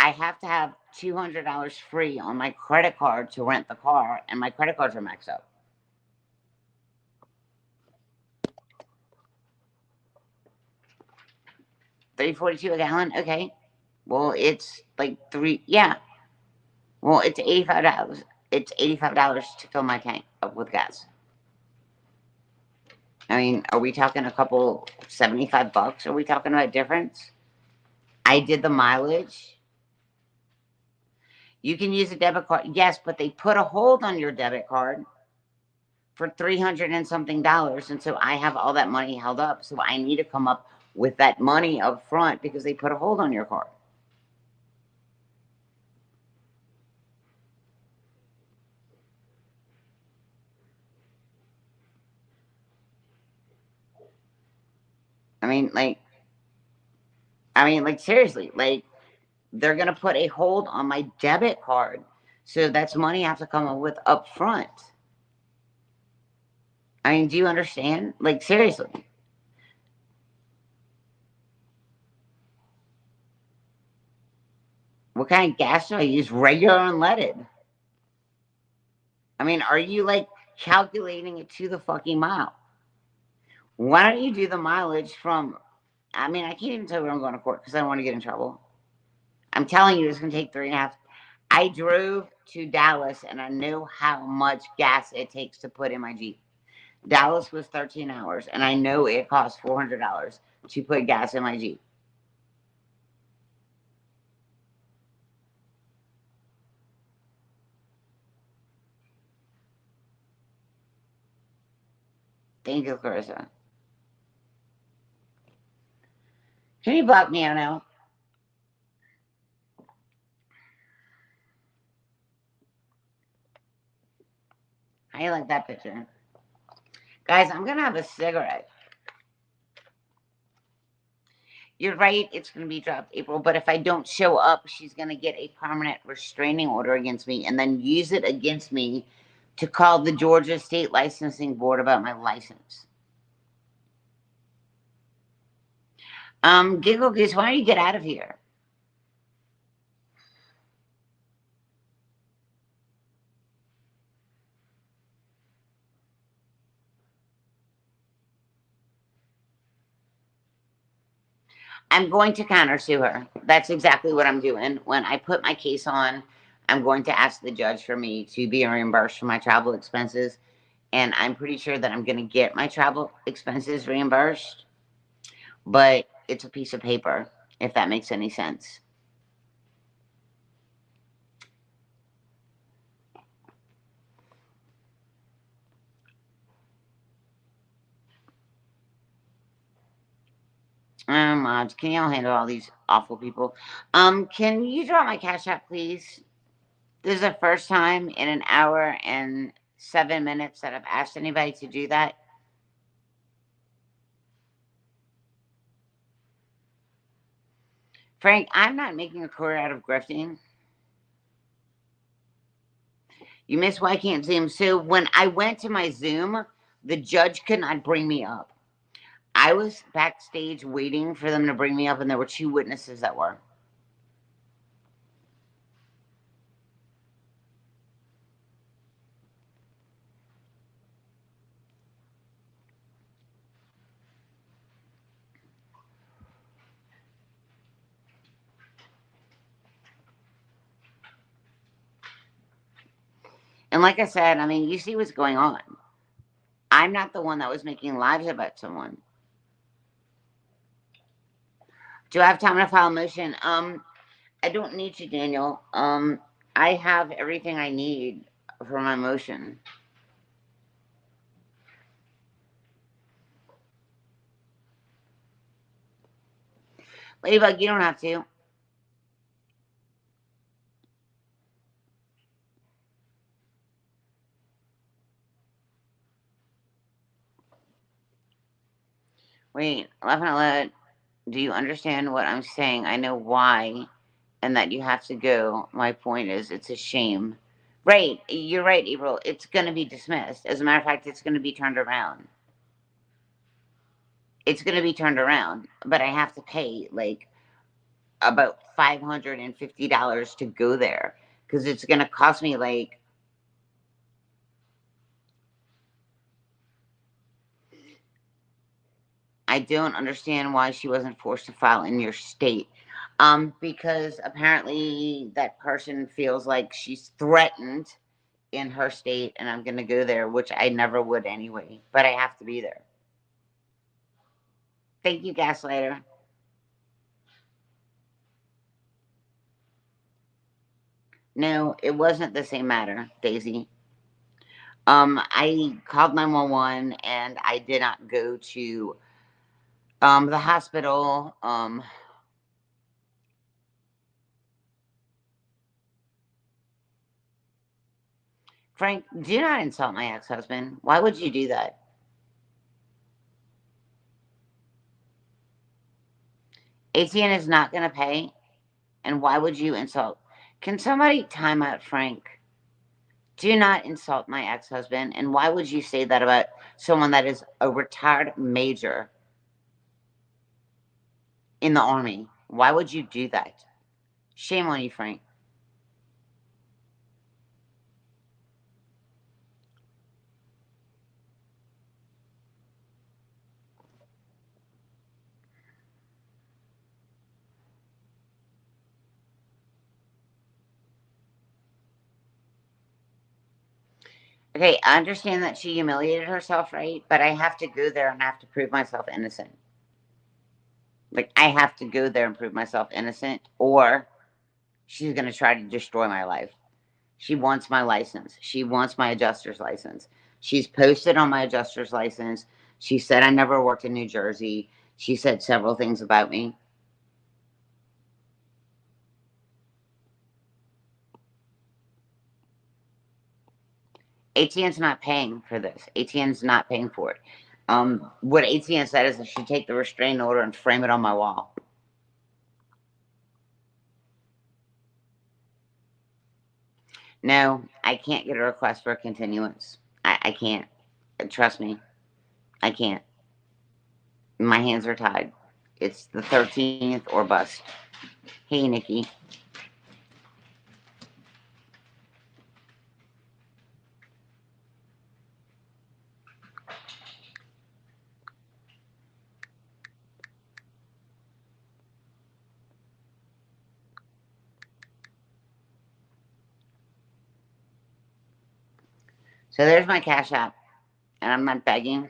I have to have $200 free on my credit card to rent the car, and my credit cards are maxed out. $3.42 a gallon. Okay. Well, it's like yeah. Well, it's $85. It's $85 to fill my tank up with gas. I mean, are we talking a couple $75? Are we talking about difference? I did the mileage. You can use a debit card. Yes, but they put a hold on your debit card for $300 and something. And so I have all that money held up. So I need to come up with that money up front because they put a hold on your card. I mean, seriously, like, they're going to put a hold on my debit card. So that's money I have to come up with up front. I mean, do you understand? Like, seriously. What kind of gas do I use? Regular unleaded. I mean, are you, like, calculating it to the fucking mile? Why don't you do the mileage from... I mean, I can't even tell you where I'm going to court because I don't want to get in trouble. I'm telling you, it's going to take 3.5. I drove to Dallas, and I know how much gas it takes to put in my Jeep. Dallas was 13 hours, and I know it costs $400 to put gas in my Jeep. Thank you, Clarissa. Can you block me out now? How you like that picture? Guys, I'm going to have a cigarette. You're right, it's going to be dropped, April, but if I don't show up, she's going to get a permanent restraining order against me and then use it against me to call the Georgia State Licensing Board about my license. Giggle Goose, why don't you get out of here? I'm going to countersue her. That's exactly what I'm doing. When I put my case on, I'm going to ask the judge for me to be reimbursed for my travel expenses. And I'm pretty sure that I'm going to get my travel expenses reimbursed. But it's a piece of paper, if that makes any sense. Mods, can y'all handle all these awful people? Can you drop my Cash App, please? This is the first time in an hour and 7 minutes that I've asked anybody to do that. Frank, I'm not making a career out of grifting. You missed why I can't Zoom. So when I went to my Zoom, the judge could not bring me up. I was backstage waiting for them to bring me up, and there were 2 witnesses that were. And like I said, I mean, you see what's going on. I'm not the one that was making lives about someone. Do I have time to file a motion? I don't need you, Daniel. I have everything I need for my motion. Ladybug, you don't have to. Wait, laugh out loud. Do you understand what I'm saying? I know why, and that you have to go. My point is, it's a shame. Right, you're right, April. It's going to be dismissed. As a matter of fact, it's going to be turned around. It's going to be turned around, but I have to pay, like, about $550 to go there. Because it's going to cost me like... I don't understand why she wasn't forced to file in your state. Because apparently that person feels like she's threatened in her state, and I'm going to go there, which I never would anyway. But I have to be there. Thank you, Gaslighter. No, it wasn't the same matter, Daisy. I called 911 and I did not go to the hospital. Frank, do not insult my ex-husband. Why would you do that? ATN is not going to pay, and why would you insult? Can somebody time out Frank? Do not insult my ex-husband, and why would you say that about someone that is a retired major in the Army? Why would you do that? Shame on you, Frank. Okay, I understand that she humiliated herself, right? But I have to go there and I have to prove myself innocent. Like, I have to go there and prove myself innocent, or she's going to try to destroy my life. She wants my license. She wants my adjuster's license. She's posted on my adjuster's license. She said I never worked in New Jersey. She said several things about me. ATN's not paying for this. ATN's not paying for it. What ATN said is I should take the restraining order and frame it on my wall. No, I can't get a request for a continuance. I can't. Trust me. I can't. My hands are tied. It's the 13th or bust. Hey, Nikki. So there's my Cash App. And I'm not begging.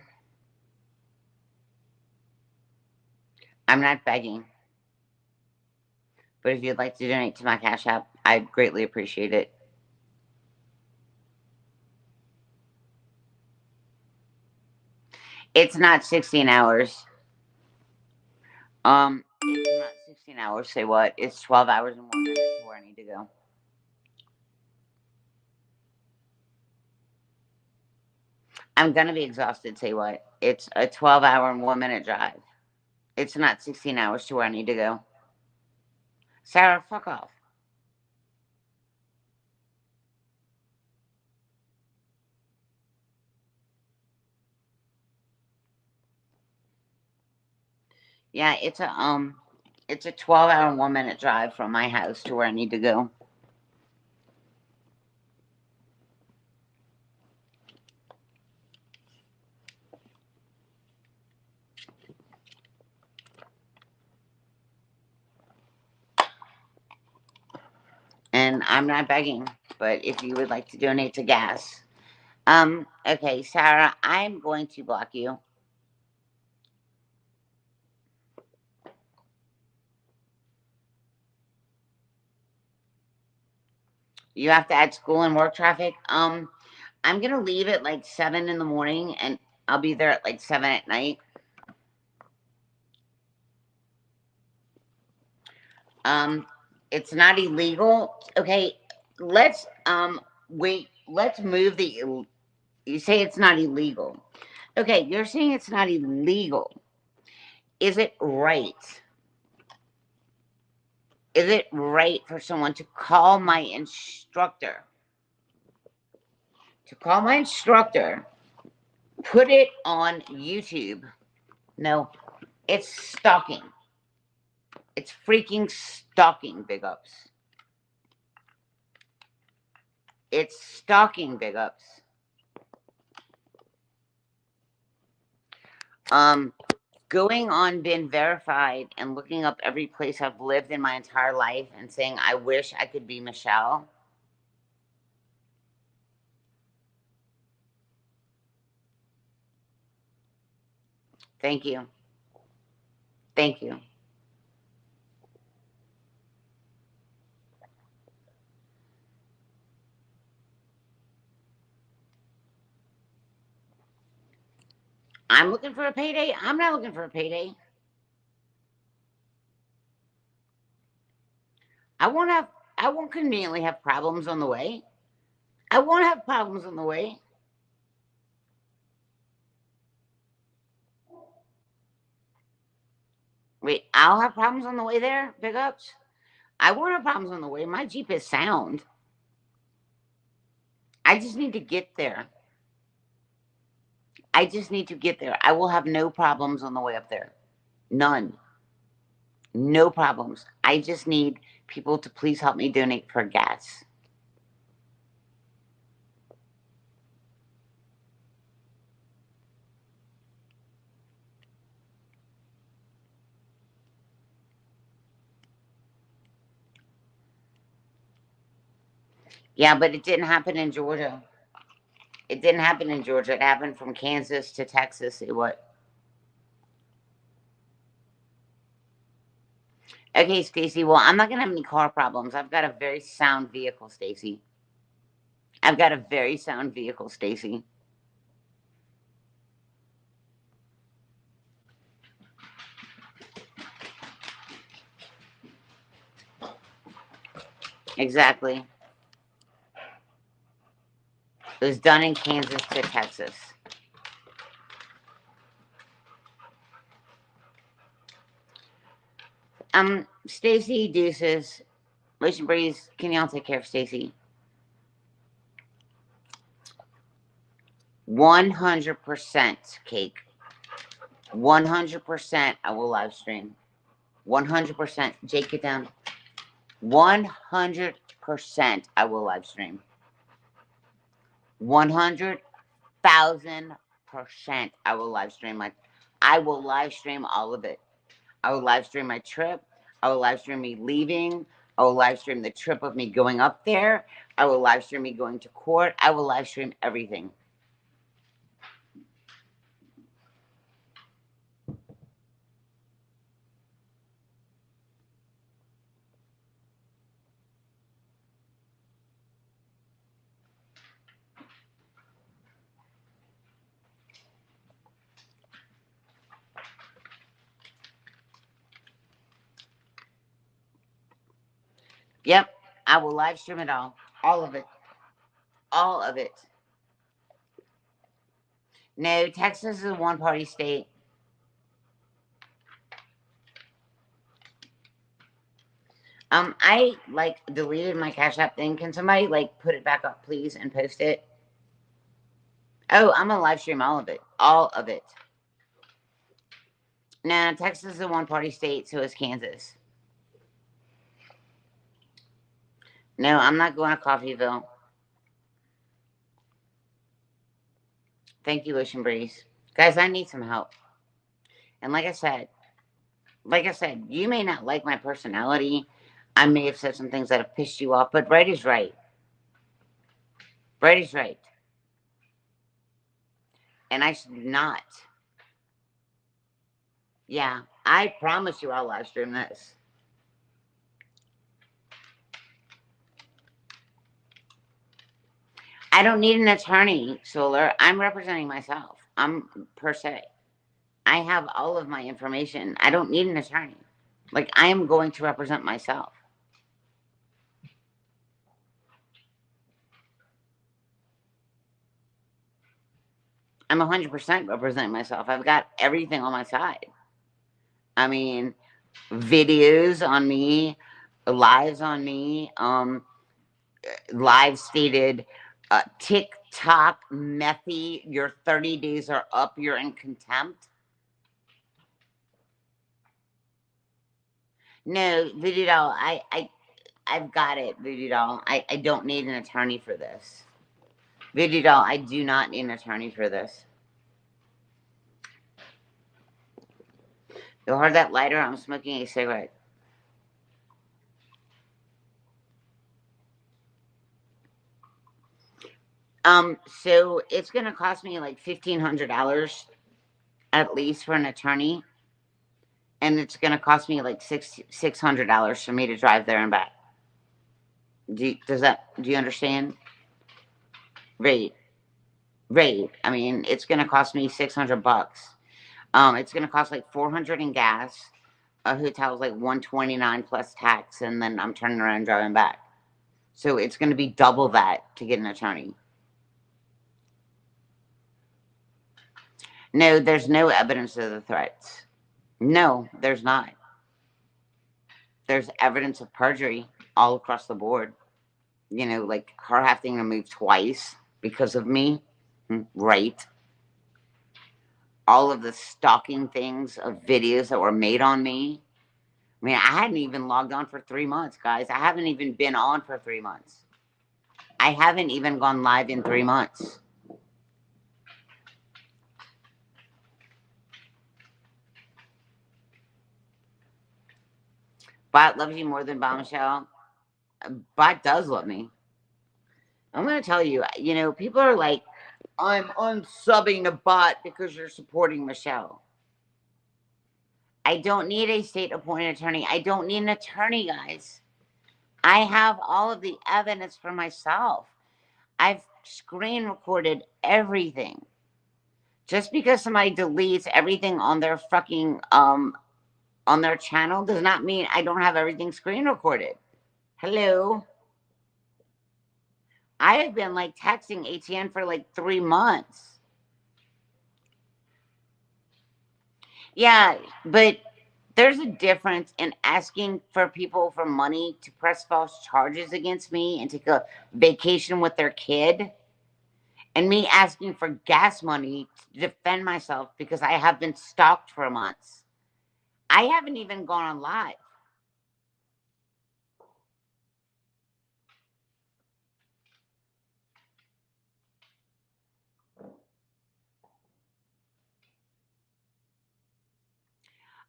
I'm not begging. But if you'd like to donate to my Cash App, I'd greatly appreciate it. It's not 16 hours. It's not 16 hours. Say what? It's 12 hours and 1 minute to where I need to go. I'm gonna be exhausted. Say what? It's a 12-hour and 1 minute drive. It's not 16 hours to where I need to go. Sarah, fuck off. Yeah, it's a 12-hour and 1 minute drive from my house to where I need to go. And I'm not begging, but if you would like to donate to gas. Okay, Sarah, I'm going to block you. You have to add school and work traffic. I'm gonna leave at like 7 in the morning, and I'll be there at like 7 at night. It's not illegal. Okay, let's wait. Let's move the. You say it's not illegal. Okay, you're saying it's not illegal. Is it right? Is it right for someone to call my instructor? To call my instructor, put it on YouTube. No, it's stalking. It's freaking stalking, big ups. It's stalking, big ups. Going on Been Verified and looking up every place I've lived in my entire life and saying, I wish I could be Michelle. Thank you. Thank you. I'm looking for a payday. I'm not looking for a payday. I won't conveniently have problems on the way. I won't have problems on the way. Wait, I'll have problems on the way there, big ups? I won't have problems on the way. My Jeep is sound. I just need to get there. I just need to get there. I will have no problems on the way up there. None. No problems. I just need people to please help me donate for gas. Yeah, but it didn't happen in Georgia. It didn't happen in Georgia. It happened from Kansas to Texas. What? Okay, Stacy. Well, I'm not gonna have any car problems. I've got a very sound vehicle, Stacy. I've got a very sound vehicle, Stacy. Exactly. It was done in Kansas to Texas. Stacy, deuces. Ocean Breeze, can y'all take care of Stacy? 100% cake. 100% I will live stream. 100%. Jake, get down. 100% I will live stream. 100,000% I will live stream. I will live stream all of it. I will live stream my trip. I will live stream me leaving. I will live stream the trip of me going up there. I will live stream me going to court. I will live stream everything. Yep, I will live stream it all. All of it. All of it. No, Texas is a one-party state. I deleted my Cash App thing. Can somebody put it back up, please, and post it? Oh, I'm gonna live stream all of it. All of it. Nah, Texas is a one-party state, so is Kansas. No, I'm not going to Coffeeville. Thank you, Ocean Breeze. Guys, I need some help. And like I said, you may not like my personality. I may have said some things that have pissed you off, but right is right. Right is right. And I should not. Yeah, I promise you I'll live stream this. I don't need an attorney, Solar. I'm representing myself. I'm per se. I have all of my information. I don't need an attorney. I am going to represent myself. I'm 100% representing myself. I've got everything on my side. I mean, videos on me, lives on me, live stated, TikTok, Methy, your 30 days are up, you're in contempt. No, Voodoo Doll, I've got it, Voodoo Doll. I don't need an attorney for this. Voodoo Doll, I do not need an attorney for this. You heard that lighter? I'm smoking a cigarette. So it's gonna cost me like $1,500 at least for an attorney, and it's gonna cost me like $600 for me to drive there and back. Do you understand? Right, right. I mean, it's gonna cost me $600. It's gonna cost like $400 in gas. A hotel's like $129 plus tax, and then I'm turning around and driving back. So it's gonna be double that to get an attorney. No, there's no evidence of the threats. No, there's not. There's evidence of perjury all across the board. You know, like her having to move twice because of me. Right. All of the stalking things of videos that were made on me. I mean, I hadn't even logged on for 3 months, guys. I haven't even been on for 3 months. I haven't even gone live in 3 months. Bot loves you more than Mgl-Michelle. Bot does love me. I'm going to tell you, you know, people are like, I'm unsubbing a bot because you're supporting Michelle. I don't need a state-appointed attorney. I don't need an attorney, guys. I have all of the evidence for myself. I've screen recorded everything. Just because somebody deletes everything on their fucking on their channel does not mean I don't have everything screen recorded. Hello. I have been like texting ATN for like 3 months. Yeah, but there's a difference in asking for people for money to press false charges against me and take a vacation with their kid, and me asking for gas money to defend myself because I have been stalked for months. I haven't even gone on live.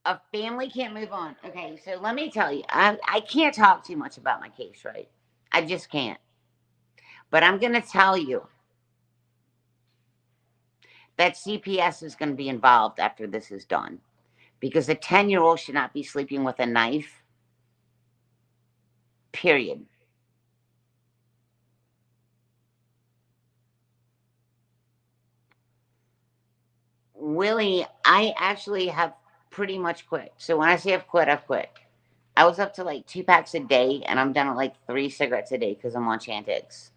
A family can't move on. Okay, so let me tell you, I can't talk too much about my case, right? I just can't. But I'm going to tell you that CPS is going to be involved after this is done. Because a 10-year-old should not be sleeping with a knife. Period. Willie, I actually have pretty much quit. So when I say I've quit, I've quit. I was up to like 2 packs a day, and I'm down to like 3 cigarettes a day because I'm on Chantix.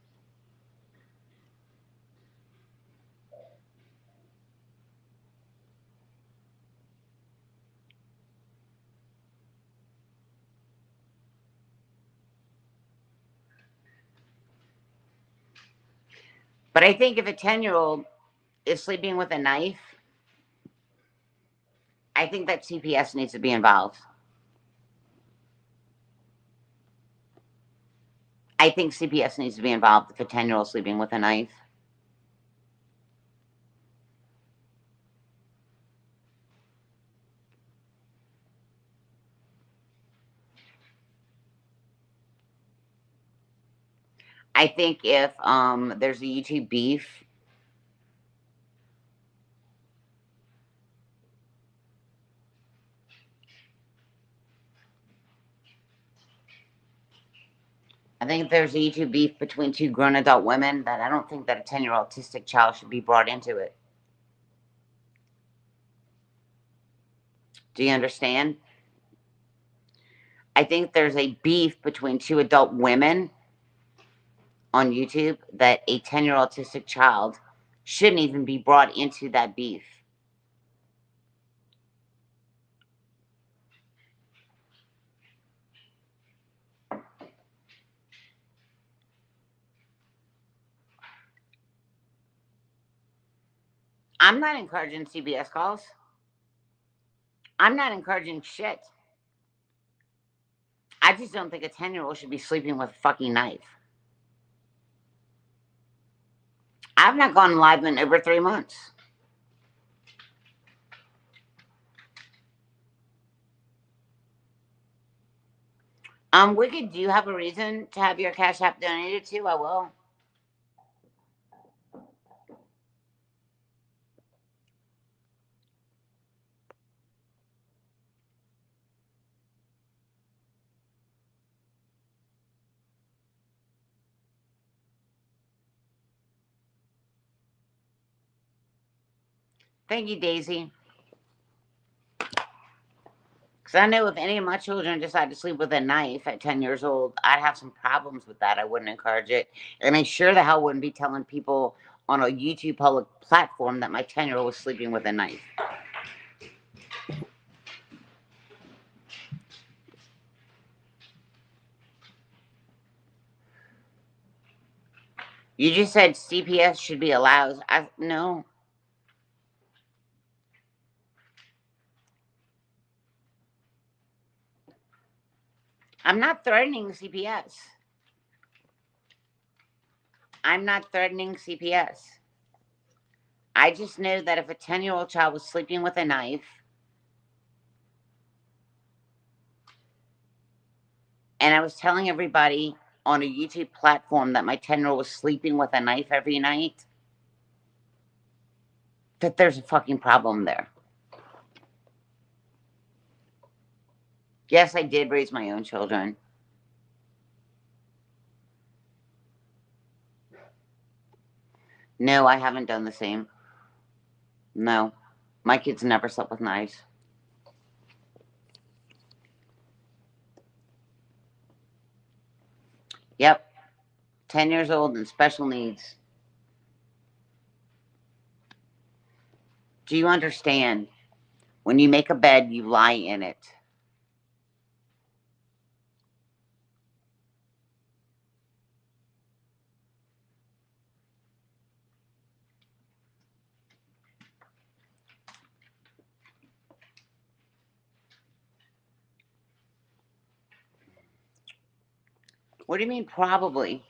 But I think if a 10-year-old is sleeping with a knife, I think that CPS needs to be involved. I think CPS needs to be involved if a 10-year-old sleeping with a knife. I think if there's a YouTube beef, I think if there's a YouTube beef between 2 grown adult women, that I don't think that a 10-year-old autistic child should be brought into it. Do you understand? I think there's a beef between 2 adult women on YouTube that a 10-year-old autistic child shouldn't even be brought into that beef. I'm not encouraging CBS calls. I'm not encouraging shit. I just don't think a 10-year-old should be sleeping with a fucking knife. I've not gone live in over 3 months. Wicked, do you have a reason to have your Cash App donated to? I will. Thank you, Daisy. Because I know if any of my children decide to sleep with a knife at 10 years old, I'd have some problems with that. I wouldn't encourage it. And I sure the hell wouldn't be telling people on a YouTube public platform that my 10-year-old was sleeping with a knife. You just said CPS should be allowed. No. I'm not threatening CPS. I'm not threatening CPS. I just know that if a 10-year-old child was sleeping with a knife, and I was telling everybody on a YouTube platform that my 10-year-old was sleeping with a knife every night, that there's a fucking problem there. Yes, I did raise my own children. No, I haven't done the same. No. My kids never slept with knives. Yep. 10 years old and special needs. Do you understand? When you make a bed, you lie in it. What do you mean, probably?